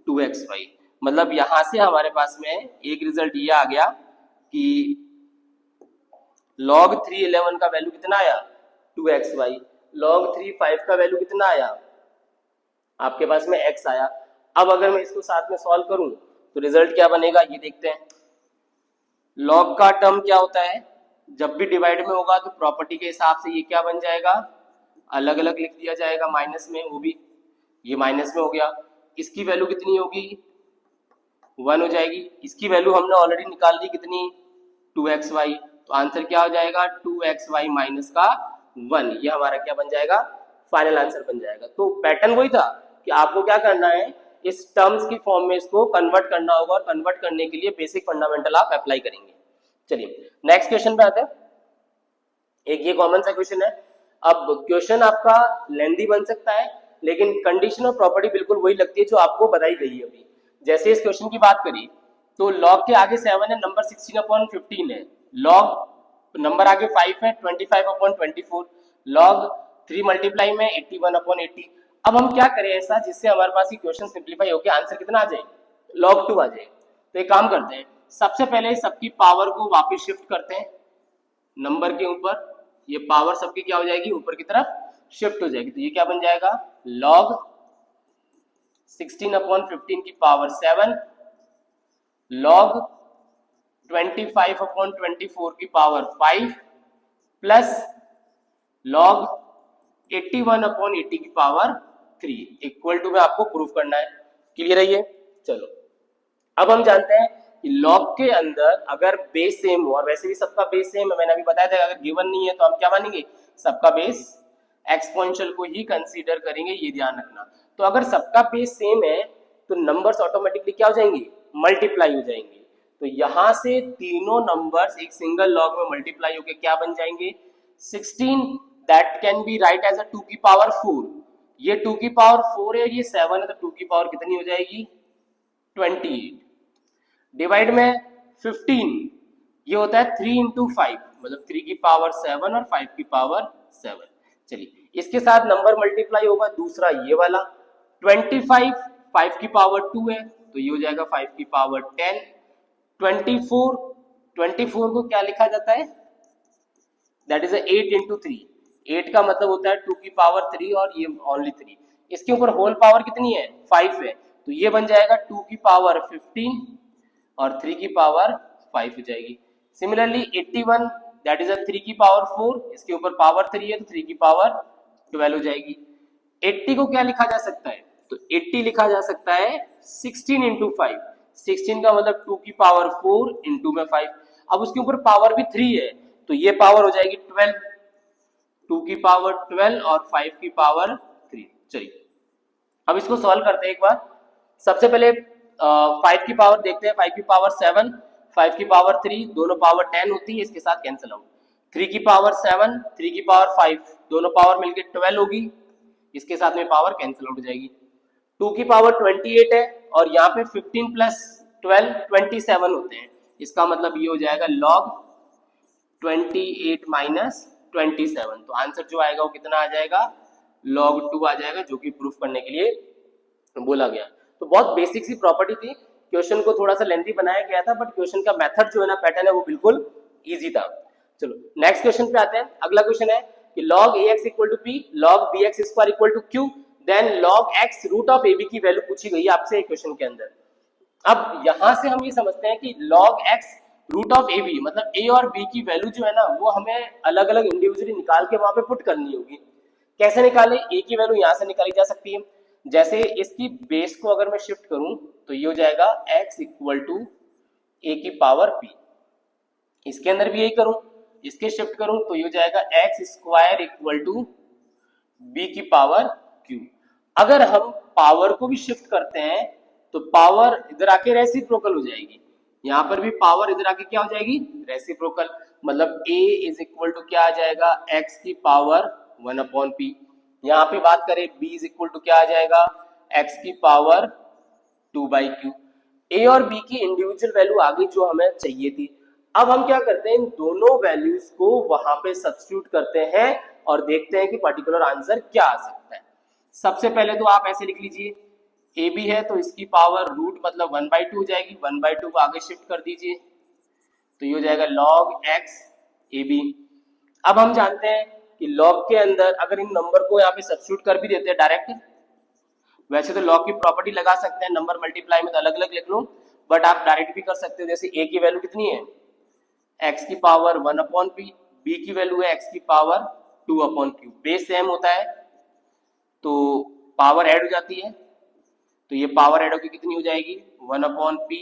2xy। मतलब यहां से हमारे पास में एक रिजल्ट ये आ गया कि log 3 11 का वैल्यू कितना आया 2xy, log 3 5 का वैल्यू कितना आया आपके पास में x आया। अब अगर मैं इसको साथ में सॉल्व करूं तो रिजल्ट क्या बनेगा ये देखते हैं। log का टर्म क्या होता है, जब भी डिवाइड में होगा तो प्रॉपर्टी के हिसाब से ये क्या बन जाएगा अलग अलग लिख दिया जाएगा माइनस में, वो भी ये माइनस में हो गया। इसकी वैल्यू कितनी होगी 1 हो जाएगी, इसकी वैल्यू हमने ऑलरेडी निकाल ली कितनी 2xy, तो आंसर क्या हो जाएगा 2xy माइनस का 1। ये हमारा क्या बन जाएगा फाइनल आंसर बन जाएगा। तो पैटर्न वही था कि आपको क्या करना है इस टर्म्स की फॉर्म में इसको कन्वर्ट करना होगा और कन्वर्ट करने के लिए बेसिक फंडामेंटल आप अप्लाई करेंगे। चलिए नेक्स्ट क्वेश्चन पे आते हैं। एक ये कॉमन सा क्वेश्चन है, अब क्वेश्चन आपका लेंदी बन सकता है, लेकिन कंडीशन और प्रॉपर्टी बिल्कुल वही लगती है जो आपको बताई गई है अभी। जैसे इस क्वेश्चन की बात करी तो log के आगे 7 है, नंबर 16/15 है, log नंबर आगे 5 है, 25/24, log 3 मल्टीप्लाई में 81/80। अब हम क्या करें ऐसा जिससे हमारे पास ये क्वेश्चन सिंप्लीफाई होकर आंसर कितना आ जाए, log 2 आ जाए। तो एक काम करते हैं, सबसे पहले सबकी पावर को वापस शिफ्ट करते हैं नंबर के ऊपर, ये पावर सबकी क्या हो जाएगी, ऊपर की तरफ शिफ्ट हो जाएगी। तो ये क्या बन जाएगा, log 16/15 की पावर 7, log 25/24 की पावर 5 प्लस log 81/80 की पावर 3 इक्वल टू में आपको प्रूफ करना है। क्लियर है ये? चलो अब हम जानते हैं कि log के अंदर अगर बेस सेम हो, और वैसे भी सबका बेस सेम है, मैंने अभी बताया था अगर गिवन नहीं है तो हम क्या मानेंगे, सबका बेस एक्सपोनेंशियल को ही कंसीडर करेंगे, ये ध्यान रखना। तो अगर सबका बेस सेम है तो नंबर्स ऑटोमेटिकली क्या हो जाएंगे, मल्टीप्लाई हो जाएंगे। तो यहां से तीनों नंबर्स एक सिंगल log में मल्टीप्लाई होकर क्या बन जाएंगे, 16, that can be write as a 2 की पावर 4। ये 2 की पावर 4 है, ये 7 है, तो 2 की पावर कितनी हो जाएगी, 28। डिवाइड में 15, ये होता है 3 इंटू 5, मतलब 3 की पावर 7 और 5 की पावर 7। चलिए इसके साथ नंबर मल्टीप्लाई होगा दूसरा ये वाला 25, 5 की पावर 2 है तो ये हो जाएगा 5 की पावर 10। 24, 24 को क्या लिखा जाता है, दैट इज 8 इंटू 3। 8 का मतलब होता है 2 की पावर 3 और ये ओनली 3। इसके ऊपर होल पावर कितनी है, 5 है, तो ये बन जाएगा 2 की पावर 15 और 3 की पावर 5 हो जाएगी। सिमिलरली 81, दैट इज 3 की पावर 4, इसके ऊपर पावर 3 है तो 3 की पावर 12 हो जाएगी। 80 को क्या लिखा जा सकता है, तो 80 लिखा जा सकता है 16 इंटू 5। 16 का मतलब 2 की पावर 4 इंटू में 5। अब उसके ऊपर पावर भी 3 है तो ये पावर हो जाएगी 12, 2 की पावर 12 और 5 की पावर 3। चलिए अब इसको सॉल्व करते हैं एक बार। सबसे पहले 5 की पावर देखते हैं, 5 की पावर 7, 5 की पावर 3, दोनों पावर 10 होती है, इसके साथ कैंसिल आउट। 3 की पावर 7, 3 की पावर 5, दोनों पावर मिलके 12 होगी, इसके साथ में पावर कैंसिल आउट हो जाएगी। 2 की पावर 28 है और यहाँ पे 15 प्लस 12 27 होते हैं, इसका मतलब ये हो जाएगा log 28 माइनस 27। तो आंसर जो आएगा वो कितना आ जाएगा, log 2 आ जाएगा, जो कि प्रूफ करने के लिए बोला गया। तो बहुत बेसिक सी प्रॉपर्टी थी, क्वेश्चन को थोड़ा सा लेंथी बनाया गया था, बट क्वेश्चन का मेथड जो है ना, पैटर्न है, वो बिल्कुल इजी था। चलो नेक्स्ट क्वेश्चन पे आते हैं। अगला क्वेश्चन है कि log ax equal to p, log bx square equal to q, then log x root of ab की वैल्यू पूछी गई है आपसे एक क्वेश्चन के अंदर। अब यहां से हम ये समझते हैं कि log x root of ab मतलब a और b की वैल्यू जो है ना, वो हमें अलग अलग इंडिविजुअली निकाल के वहां पे पुट करनी होगी। कैसे निकाले, a की वैल्यू यहां से निकाली जा सकती है, जैसे इसकी बेस को अगर मैं शिफ्ट करूं तो ये हो जाएगा x इक्वल टू a की पावर p। इसके अंदर भी यही करूं, इसके शिफ्ट करूं तो ये हो जाएगा x square equal to b की पावर q। अगर हम पावर को भी शिफ्ट करते हैं तो पावर इधर आके रेसिप्रोकल हो जाएगी, यहां पर भी पावर इधर आके क्या हो जाएगी, रेसिप्रोकल, मतलब a इज इक्वल टू क्या आ जाएगा, x की पावर 1/p। यहाँ पे बात करें b इज इक्वल टू क्या आ जाएगा, x की पावर 2/q। a और b की इंडिविजुअल वैल्यू आ गई जो हमें चाहिए थी। अब हम क्या करते हैं, इन दोनों वैल्यूज को वहां पे सब्स्टिट्यूट करते हैं और देखते हैं कि पर्टिकुलर आंसर क्या आ सकता है। सबसे पहले तो आप ऐसे लिख लीजिए, ए बी है तो इसकी पावर रूट मतलब 1/2 हो जाएगी, 1/2 को आगे शिफ्ट कर दीजिए तो ये हो जाएगा log x ए बी। अब हम जानते हैं कि log के अंदर अगर इन नंबर को यहाँ पे सब्स्टिट्यूट कर भी देते हैं डायरेक्ट, वैसे तो log की प्रॉपर्टी लगा सकते हैं, नंबर मल्टीप्लाई में तो अलग अलग लिख लो, बट आप डायरेक्ट भी कर सकते हो। जैसे a की वैल्यू कितनी है, x की पावर 1/p, b की वैल्यू है x की पावर 2/q, बेस सेम होता है तो पावर ऐड हो जाती है, तो ये पावर ऐड होकर कितनी हो जाएगी, 1/p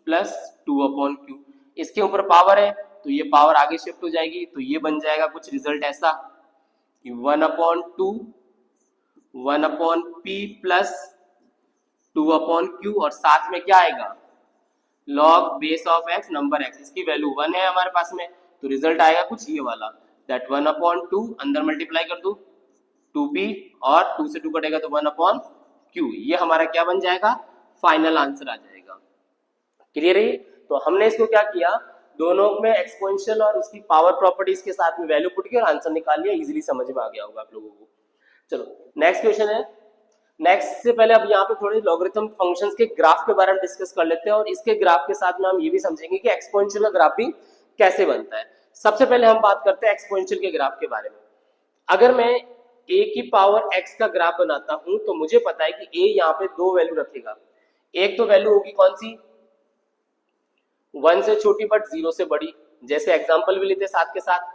प्लस 2/q। इसके ऊपर पावर है तो ये पावर आगे शिफ्ट हो जाएगी, तो ये बन जाएगा कुछ रिजल्ट ऐसा कि 1/p प्लस 2/q और साथ में क्या आएगा, log base of x number x, इसकी वैल्यू 1 है हमारे पास में, तो रिजल्ट आएगा कुछ ये वाला दैट 1/2 अंदर मल्टीप्लाई कर दो 2p और 2 से 2 कटेगा तो 1/q। ये हमारा क्या बन जाएगा, फाइनल आंसर आ जाएगा। क्लियर है? तो हमने इसको क्या किया, दोनों में एक्सपोनेंशियल और उसकी पावर प्रॉपर्टीज के साथ में वैल्यू पुट किया और आंसर निकाल लिया। इजीली समझ में आ गया होगा आप लोगों को। चलो नेक्स्ट क्वेश्चन है। नेक्स्ट से पहले अब यहाँ पे थोड़े लॉगरिथम फंक्शंस के ग्राफ के बारे में डिस्कस कर लेते हैं और इसके ग्राफ के साथ में हम ये भी समझेंगे कि एक्सपोनेंशियल का ग्राफ भी कैसे बनता है। सबसे पहले हम बात करते हैं एक्सपोनेंशियल के ग्राफ के बारे में। अगर मैं a की पावर x का ग्राफ बनाता हूं तो मुझे पता है कि a यहाँ पे दो वैल्यू रखेगा। एक तो वैल्यू होगी कौन सी, 1 से छोटी बट 0 से बड़ी। जैसे एग्जांपल भी लेते हैं साथ के साथ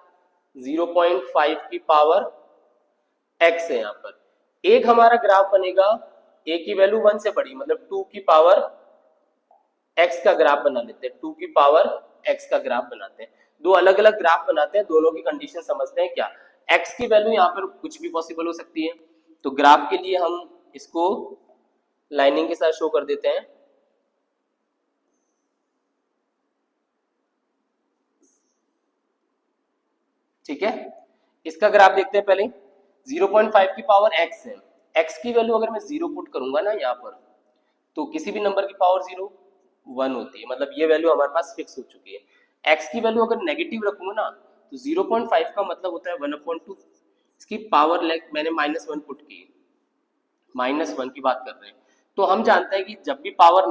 0.5 की पावर x है। यहाँ पर एक हमारा ग्राफ बनेगा a की वैल्यू 1 से बड़ी, मतलब 2 की पावर x का ग्राफ बना लेते हैं। 2 की पावर x का ग्राफ बनाते हैं। दो अलग अलग ग्राफ बनाते हैं, दोनों की कंडीशन समझते हैं। क्या x की वैल्यू यहाँ पर कुछ भी पॉसिबल हो सकती है, तो ग्राफ के लिए हम इसको लाइनिंग के साथ शो कर देते हैं। ठीक है, इसका ग्राफ देखते हैं पहले। 0.5 की पावर x है। x की वैल्यू अगर मैं 0 पुट करूंगा ना यहाँ पर, तो किसी भी नंबर की पावर 0 1 होती है, मतलब ये वैल्यू हमारे पास फिक्स हो चुकी है। x की वैल्यू अगर नेगेटिव रखूंगा ना तो 0.5 का मतलब होता है 1/2। इसकी पावर लाइक मैंने -1 पुट की, -1 की बात कर रहे हैं। तो हम जानते हैं कि जब भी पावर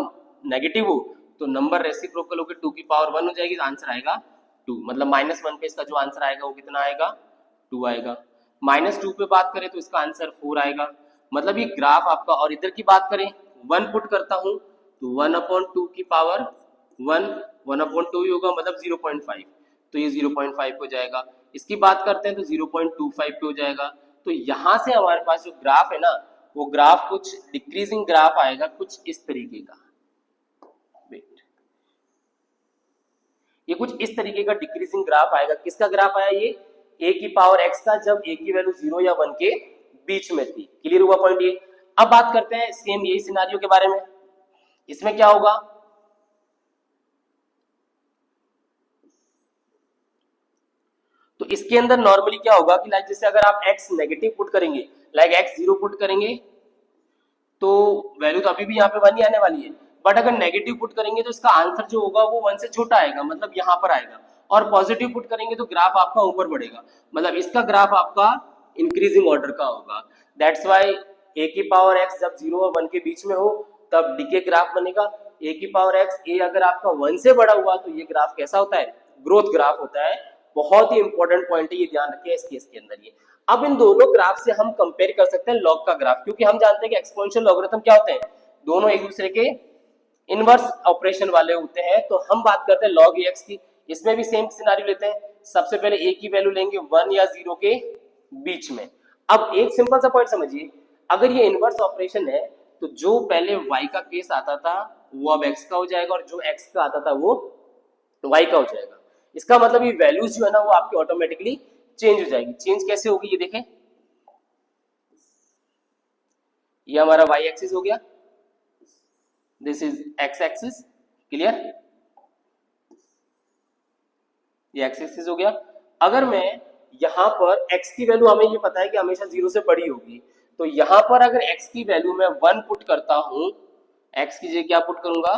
नेगेटिव हो तो नंबर रेसिप्रोकल होकर 2 की पावर 1 हो जाएगी, तो आंसर आएगा 2। मतलब -1 पे इसका जो आंसर आएगा वो कितना आएगा, 2 आएगा। -2 पे बात करें तो इसका आंसर 4 आएगा। मतलब ये ग्राफ आपका, और इधर की बात करें 1 पुट करता हूं तो 1/2 की पावर 1 1/2 ही होगा, मतलब 0.5, तो ये 0.5 हो जाएगा। इसकी बात करते हैं तो 0.25 पे हो जाएगा। तो यहां से हमारे पास जो ग्राफ है ना, वो ग्राफ कुछ डिक्रीजिंग ग्राफ आएगा, कुछ इस तरीके का। ये कुछ इस तरीके का डिक्रीजिंग ग्राफ आएगा। किसका ग्राफ आया, ये a की पावर x का, जब a की वैल्यू 0 या 1 के बीच में थी। क्लियर हुआ पॉइंट ये? अब बात करते हैं सेम यही सिनारियो के बारे में। इसमें क्या होगा, तो इसके अंदर नॉर्मली क्या होगा कि लाइक जैसे अगर आप x नेगेटिव पुट करेंगे, लाइक x 0 पुट करेंगे तो वैल्यू तो अभी भी यहाँ पे 1 ही आने वाली है। बट अगर नेगेटिव पुट करेंगे तो इसका आंसर जो होगा वो 1 से छोटा आएगा, मतलब यहाँ पर आएगा। और पॉजिटिव पुट करेंगे तो ग्राफ आपका ऊपर बढ़ेगा, मतलब इसका ग्राफ आपका इंक्रीजिंग ऑर्डर का होगा। दैट्स वाई a की पावर x जब 0 और 1 के बीच में हो तब डीके ग्राफ बनेगा। a की पावर x, a अगर आपका 1 से बड़ा हुआ तो ये ग्राफ कैसा होता है, ग्रोथ ग्राफ होता है। बहुत ही इंपॉर्टेंट पॉइंट है, ये ध्यान रखिए इस केस के अंदर। ये अब इन दोनों ग्राफ से हम कंपेयर कर सकते हैं लॉग का ग्राफ, क्योंकि हम जानते हैं कि एक्सपोनेंशियल लॉगरिथम क्या होते हैं, दोनों एक दूसरे के इनवर्स ऑपरेशन वाले होते हैं। तो हम बात करते हैं log ax की। इसमें भी सेम सिनारियो लेते हैं। सबसे पहले a की वैल्यू लेंगे 1 या 0 के बीच में। अब एक सिंपल सा पॉइंट समझिए, अगर ये इनवर्स ऑपरेशन है तो जो पहले y का केस आता था वो अब x का हो जाएगा, और जो x का आता था वो y का हो जाएगा। इसका मतलब ये वैल्यूज जो है ना वो आपकी ऑटोमेटिकली चेंज हो जाएगी। चेंज कैसे होगी, ये देखें, ये हमारा y एक्सिस हो गया, this is x axis. Clear, ये x एक्सिस हो गया। अगर मैं यहां पर x की वैल्यू, हमें ये पता है कि हमेशा 0 से बड़ी होगी, तो यहां पर अगर x की वैल्यू मैं 1 पुट करता हूं, x की जगह क्या पुट करूंगा,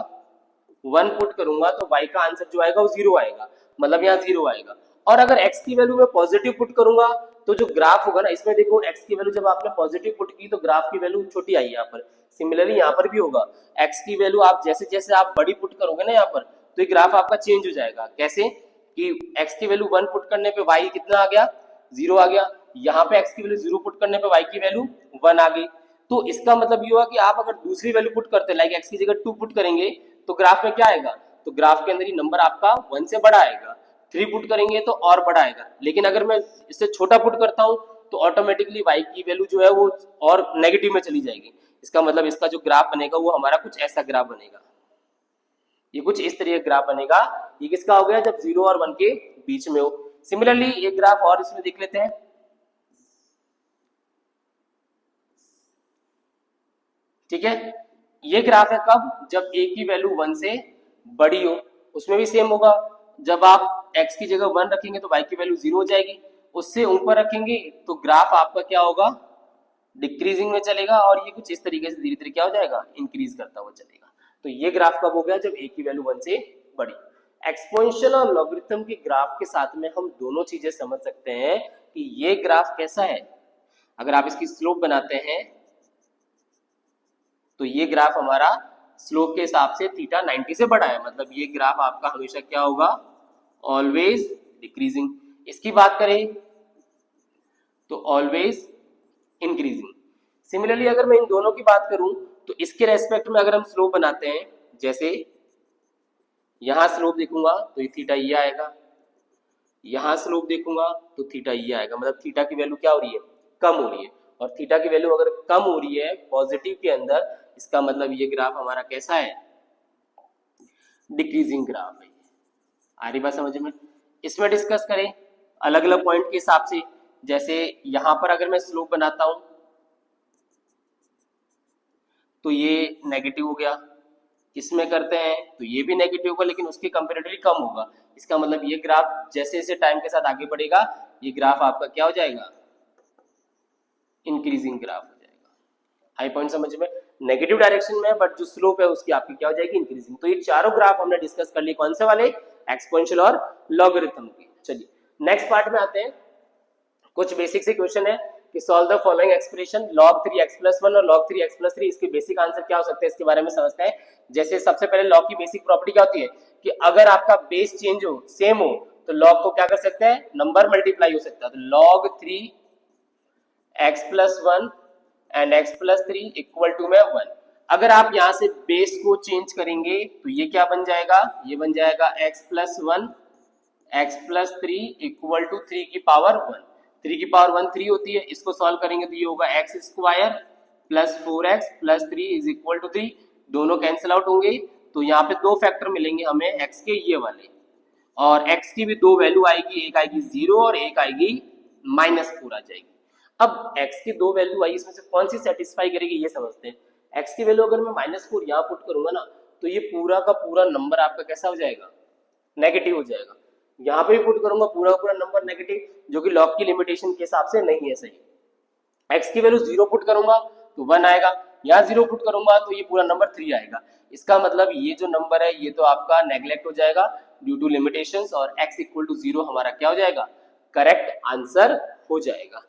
1 पुट करूंगा, तो y का आंसर जो आएगा वो 0 आएगा, मतलब यहाँ 0 आएगा। और अगर x की वैल्यू मैं पॉजिटिव पुट करूंगा तो जो ग्राफ होगा ना, इसमें देखो x की वैल्यू जब आपने पॉजिटिव पुट की तो ग्राफ की वैल्यू छोटी आई यहाँ पर। सिमिलरली यहाँ पर भी होगा, x की वैल्यू आप जैसे जैसे आप बड़ी पुट करोगे ना यहाँ पर, तो ये ग्राफ आपका चेंज हो जाएगा। कैसे कि x की वैल्यू 1 पुट करने पे y कितना आ गया, 0 आ गया। यहाँ पे x की वैल्यू 0 पुट करने पे y की वैल्यू 1 आ गई। तो इसका मतलब ये हुआ कि आप अगर दूसरी वैल्यू पुट करते, लाइक x की जगह 2 पुट करेंगे, तो ग्राफ में क्या आएगा, तो ग्राफ के अंदर ही नंबर आपका 1 से बड़ा आएगा। 3 पुट करेंगे तो और बड़ा आएगा। लेकिन अगर मैं इससे छोटा पुट करता हूं तो ऑटोमेटिकली y की वैल्यू जो है वो और नेगेटिव में चली जाएगी। इसका मतलब इसका जो ग्राफ बनेगा वो हमारा कुछ ऐसा ग्राफ बनेगा, ये कुछ इस तरह का ग्राफ बनेगा। ये किसका हो गया, जब 0 और 1 के बीच में हो। सिमिलरली एक ग्राफ और इसमें देख लेते हैं। ठीक है, ये ग्राफ है कब, जब a की वैल्यू 1 से बड़ी हो। उसमें भी सेम होगा, जब आप x की जगह 1 रखेंगे तो y की वैल्यू 0 हो जाएगी, उससे ऊपर रखेंगे तो ग्राफ आपका क्या होगा, डिक्रीजिंग में चलेगा, और ये कुछ इस तरीके से धीरे धीरे क्या हो जाएगा, इंक्रीज करता हुआ चलेगा। तो ये ग्राफ कब हो गया, जब ए की वैल्यू 1 से बड़ी। एक्सपोनेंशियल और लॉगरिथम के ग्राफ के साथ में हम दोनों चीजें समझ सकते हैं कि ये ग्राफ कैसा है। अगर आप इसकी स्लोप बनाते हैं तो ये ग्राफ हमारा स्लोप के हिसाब से थीटा 90 से बड़ा है, मतलब ये ग्राफ आपका हमेशा क्या होगा, ऑलवेज डिक्रीजिंग। इसकी बात करें तो ऑलवेज इंक्रीजिंग। सिमिलरली अगर मैं इन दोनों की बात करूं तो इसके रेस्पेक्ट में अगर हम स्लोप बनाते हैं, जैसे यहां स्लोप देखूंगा तो ये थीटा ये आएगा, यहां स्लोप देखूंगा तो थीटा ये आएगा, मतलब थीटा की वैल्यू क्या हो रही है, कम हो रही है। और थीटा की वैल्यू अगर कम हो रही है पॉजिटिव के अंदर, इसका मतलब ये ग्राफ हमारा कैसा है, डिक्रीजिंग ग्राफ है। आ रही बात समझ में। इसमें डिस्कस करें अलग अलग पॉइंट के हिसाब से, जैसे यहां पर अगर मैं स्लोप बनाता हूं तो ये नेगेटिव हो गया, इसमें करते हैं तो ये भी नेगेटिव होगा, लेकिन उसके कंपेरेटिवली कम होगा। इसका मतलब ये ग्राफ जैसे जैसे टाइम के साथ आगे बढ़ेगा, ये ग्राफ आपका क्या हो जाएगा, इंक्रीजिंग ग्राफ हो जाएगा। हाई पॉइंट समझ में, नेगेटिव डायरेक्शन में, बट जो स्लोप है उसकी आपकी क्या हो जाएगी, इंक्रीजिंग। तो ये चारों ग्राफ हमने डिस्कस कर लिए, कौन से वाले, एक्सपोनेंशियल और लॉगरिथम के। चलिए नेक्स्ट पार्ट में आते हैं। कुछ बेसिक से क्वेश्चन है कि solve the following expression log 3x+1 और log 3x+3, इसके बेसिक आंसर क्या हो सकते हैं इसके बारे में समझते हैं। जैसे सबसे पहले log की बेसिक प्रॉपर्टी क्या होती है कि अगर आपका बेस चेंज हो, सेम हो, तो log को क्या कर सकते हैं, नंबर मल्टीप्लाई हो सकता है। तो log 3x+1 and x+3 equal to में 1। अगर आप यहां से बेस को चेंज करेंगे तो ये क्या बन जाएगा, ये बन जाएगा x+1 x+3 इक्वल टू 3 की पावर 1। 3 की पावर 1 3 होती है, इसको सॉल्व करेंगे तो ये होगा x² plus 4x plus 3 is equal to 3। दोनों कैंसिल आउट होंगे तो यहाँ पे दो फैक्टर मिलेंगे हमें x के, ये वाले, और x की भी दो वैल्यू आएगी, एक आएगी 0 और एक आएगी -4 आ जाएगी। अब x की दो वैल्यू आई, इसमें से कौन सी सेटिस्फाई करेगी ये समझते हैं। x की वैल्यू अगर मैं -4 यहाँ पुट करूंगा ना, तो ये पूरा का पूरा नंबर आपका कैसा हो जाएगा, नेगेटिव हो जाएगा। यहाँ पे भी पुट करूंगा पूरा का पूरा नंबर नेगेटिव, जो कि लॉग की लिमिटेशन के हिसाब से नहीं है सही। x की वैल्यू 0 पुट करूंगा तो 1 आएगा, यहाँ 0 पुट करूंगा तो ये पूरा नंबर 3 आएगा। इसका मतलब ये जो नंबर है ये तो आपका नेग्लेक्ट हो जाएगा ड्यू टू लिमिटेशंस, और x इक्वल टू 0 हमारा क्या हो जाएगा, करेक्ट आंसर हो जाएगा।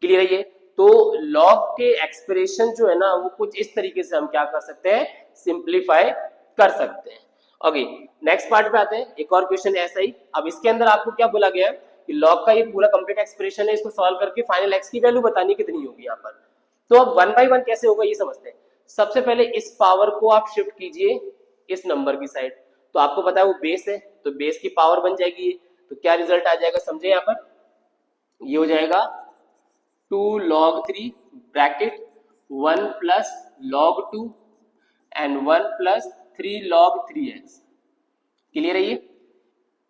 क्लियर है ये। तो लॉग के एक्सप्रेशन जो है ना वो कुछ इस तरीके से हम क्या कर सकते हैं, सिंप्लीफाई कर सकते हैं। ओके नेक्स्ट पार्ट पे आते हैं। एक और क्वेश्चन ऐसा ही। अब इसके अंदर आपको क्या बोला गया है कि लॉग का ये पूरा कंप्लीट एक्सप्रेशन है, इसको सॉल्व करके फाइनल x की वैल्यू बतानी कितनी होगी यहाँ पर। तो अब 1 बाय 1 कैसे होगा ये समझते हैं। सबसे पहले इस पावर को आप शिफ्ट कीजिए इस नंबर की साइड, तो आपको पता है वो बेस है, तो बेस की पावर बन जाएगी। तो क्या रिजल्ट आ जाएगा समझे, यहाँ पर ये हो जाएगा 2 log 3 bracket 1 plus log 2 and 1 plus 3 log 3x। Clear है ये,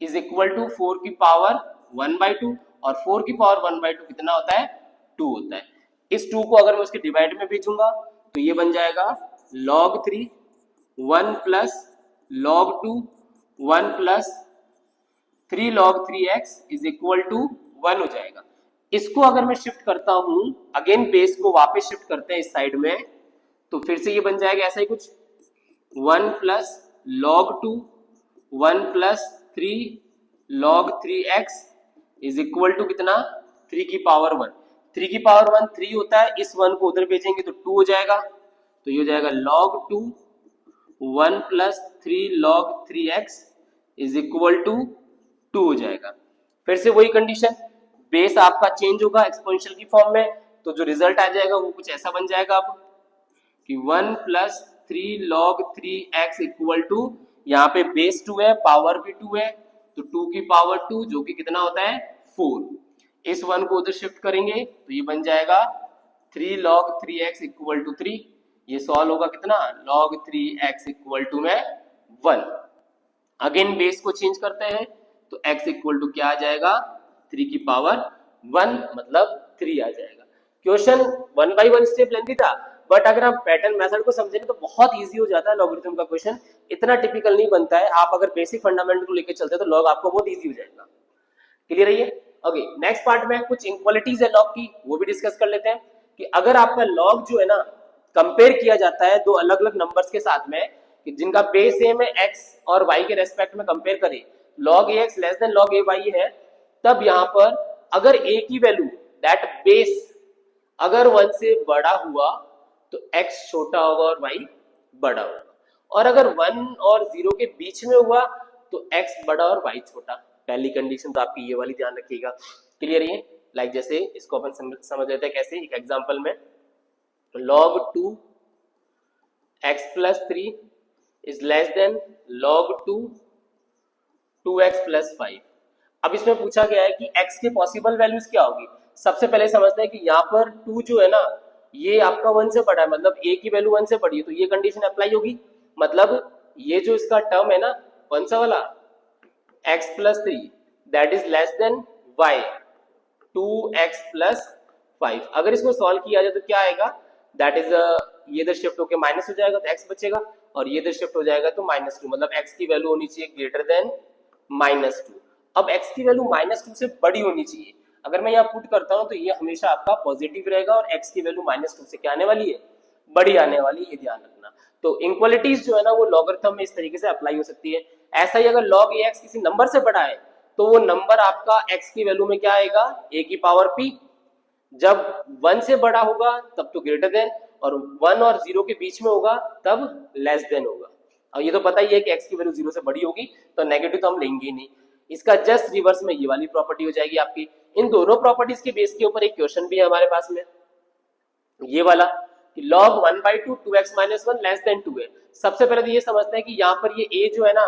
इज इक्वल टू 4 की पावर 1/2, और 4 की पावर 1/2 कितना होता है, 2 होता है। इस 2 को अगर मैं उसके डिवाइड में भेजूंगा तो ये बन जाएगा log 3 1 plus log 2 1 plus 3 log 3x is equal to 1 हो जाएगा। इसको अगर मैं शिफ्ट करता हूं, अगेन बेस को वापस शिफ्ट करते हैं इस साइड में, तो फिर से ये बन जाएगा ऐसा ही कुछ 1 plus log 2 1 plus 3 log 3x is equal to कितना, 3 की पावर 1। 3 की पावर 1 3 होता है, इस 1 को उधर भेजेंगे तो 2 हो जाएगा, तो ये हो जाएगा log 2 1 plus 3 log 3x is equal to 2 हो जाएगा। फिर से वही कंडीशन, बेस आपका चेंज होगा एक्सपोनेंशियल की फॉर्म में, तो जो रिजल्ट आ जाएगा वो कुछ ऐसा बन जाएगा अब कि 1 plus 3 log 3x equal to, यहाँ पे बेस 2 है, पावर भी 2 है, तो 2 की पावर 2 जो कि कितना होता है 4। इस 1 को उधर शिफ्ट करेंगे तो ये बन जाएगा 3 log 3x इक्वल टू 3। ये सॉल्व होगा कितना, log 3x इक्वल टू में 1। अगेन बेस को चेंज करते हैं तो x इक्वल टू क्या आ जाएगा, 3 की पावर 1 मतलब 3 आ जाएगा। क्वेश्चन 1 बाय 1 स्टेप लेंथी था, बट अगर आप पैटर्न मेथड को समझेंगे तो बहुत इजी हो जाता है। लॉगरिथम का क्वेश्चन इतना टिपिकल नहीं बनता है, आप अगर बेसिक फंडामेंटल को लेकर चलते हैं तो लॉग आपको बहुत इजी हो जाएगा। क्लियर है ये। ओके, नेक्स्ट पार्ट में कुछ इक्वालिटीज है लॉग की, वो भी डिस्कस कर लेते हैं कि अगर आपका लॉग जो है ना कंपेयर किया जाता है दो अलग अलग नंबर्स के साथ में कि जिनका बेस सेम है x और y के रेस्पेक्ट में कंपेयर करें, log ax less than log ay है, तब यहाँ पर अगर a की वैल्यू दैट बेस अगर 1 से बड़ा हुआ तो x छोटा होगा और y बड़ा होगा, और अगर 1 और 0 के बीच में हुआ तो x बड़ा और y छोटा। पहली कंडीशन तो आपकी ये वाली ध्यान रखिएगा। क्लियर है? लाइक जैसे इसको अपन समझ लेते हैं कैसे, एक एग्जांपल में log 2 x plus 3 is less than log 2 2x plus 5। अब इसमें पूछा गया है कि x के पॉसिबल वैल्यूज क्या होगी। सबसे पहले समझते हैं कि यहाँ पर 2 जो है ना ये आपका 1 से बड़ा है, मतलब a की वैल्यू 1 से बड़ी है, तो ये कंडीशन अप्लाई होगी। मतलब ये जो इसका टर्म है ना कौन सा वाला x plus 3 that is less than y 2x plus 5। अगर इसको सॉल्व किया जाए तो क्या आएगा, दैट इज ये इधर शिफ्ट होकर माइनस हो जाएगा तो x बचेगा, और ये इधर शिफ्ट हो जाएगा तो -2, मतलब x की वैल्यू होनी चाहिए ग्रेटर देन -2। अब x की वैल्यू -2 से बड़ी होनी चाहिए। अगर मैं यहाँ पुट करता हूँ तो ये हमेशा आपका पॉजिटिव रहेगा और x की वैल्यू -2 से क्या आने वाली है, बड़ी आने वाली है, ये ध्यान रखना। तो इक्वालिटीज जो है ना वो लॉगरिथम में इस तरीके से अप्लाई हो सकती है। ऐसा ही अगर log ax किसी नंबर से बड़ा है तो वो नंबर आपका x की वैल्यू में क्या आएगा, a की पावर p। जब 1 से बड़ा होगा तब तो ग्रेटर देन, और 1 और 0 के बीच में होगा तब लेस देन होगा। और ये तो पता ही है कि x की वैल्यू 0 से बड़ी होगी तो नेगेटिव तो हम लेंगे ही नहीं। इसका जस्ट रिवर्स में ये वाली प्रॉपर्टी हो जाएगी आपकी। इन दोनों प्रॉपर्टीज के बेस के ऊपर एक क्वेश्चन भी है हमारे पास में, ये वाला कि log 1/2 2x - 1 लेस देन 2 है। सबसे पहले तो ये समझते हैं कि यहाँ पर ये a जो है ना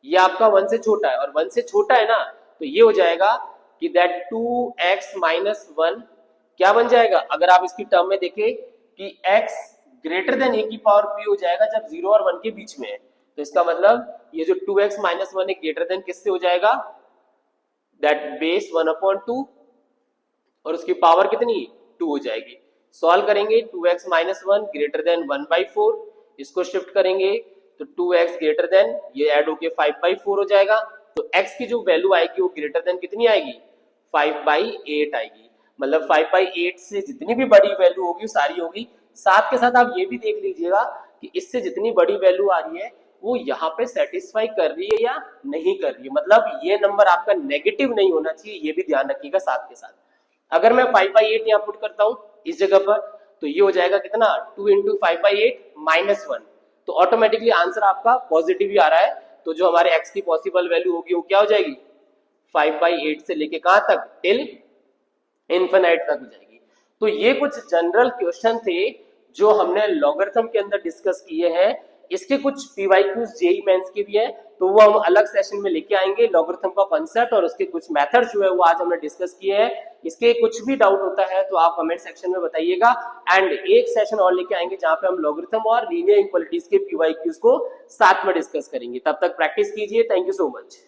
ये आपका 1 से छोटा है, और 1 से छोटा है ना तो ये हो जाएगा कि दैट 2x - 1 क्या बन जाएगा, अगर आप इसकी टर्म में देखें कि x ग्रेटर देन a की पावर p हो जाएगा जब 0 और 1 के बीच में है। तो इसका मतलब ये जो 2x - 1 है ग्रेटर देन किससे हो जाएगा, दैट बेस 1/2 और उसकी पावर कितनी 2 हो जाएगी। सॉल्व करेंगे 2x - 1 ग्रेटर देन 1/4, इसको शिफ्ट करेंगे तो 2x ग्रेटर देन ये ऐड होके 5/4 हो जाएगा। तो x की जो वैल्यू आएगी वो ग्रेटर देन कितनी आएगी, 5/8 आएगी। मतलब 5/8 से जितनी भी बड़ी वैल्यू होगी सारी होगी। साथ के साथ आप ये भी देख लीजिएगा कि इससे जितनी बड़ी वैल्यू आ रही है वो यहाँ पे सेटिस्फाई कर रही है या नहीं कर रही है, मतलब ये नंबर आपका नेगेटिव नहीं होना चाहिए, ये भी ध्यान रखिएगा साथ के साथ। अगर मैं 5/8 यहाँ पुट करता हूँ इस जगह पर तो ये हो जाएगा कितना 2 × 5/8 - 1, तो ऑटोमेटिकली आंसर आपका पॉजिटिव ही आ रहा है। तो जो हमारे x की पॉसिबल वैल्यू होगी वो क्या हो जाएगी, 5/8 से लेके कहां तक, टिल इन्फिनाइट तक हो जाएगी। तो ये कुछ जनरल क्वेश्चन थे जो हमने लॉगरिथम के अंदर डिस्कस किए हैं। इसके कुछ पीवाईक्यूज जेईई मेंस के भी है, तो वो हम अलग सेशन में लेके आएंगे। लॉगरिथम का कांसेप्ट और उसके कुछ मेथड जो है वो आज हमने डिस्कस किए हैं। इसके कुछ भी डाउट होता है तो आप कमेंट सेक्शन में बताइएगा, एंड एक सेशन और लेके आएंगे जहां पे हम लॉगरिथम और लीनियर इक्वालिटीज के पीवाईक्यूज को साथ में डिस्कस करेंगे। तब तक प्रैक्टिस कीजिए। Thank you so much.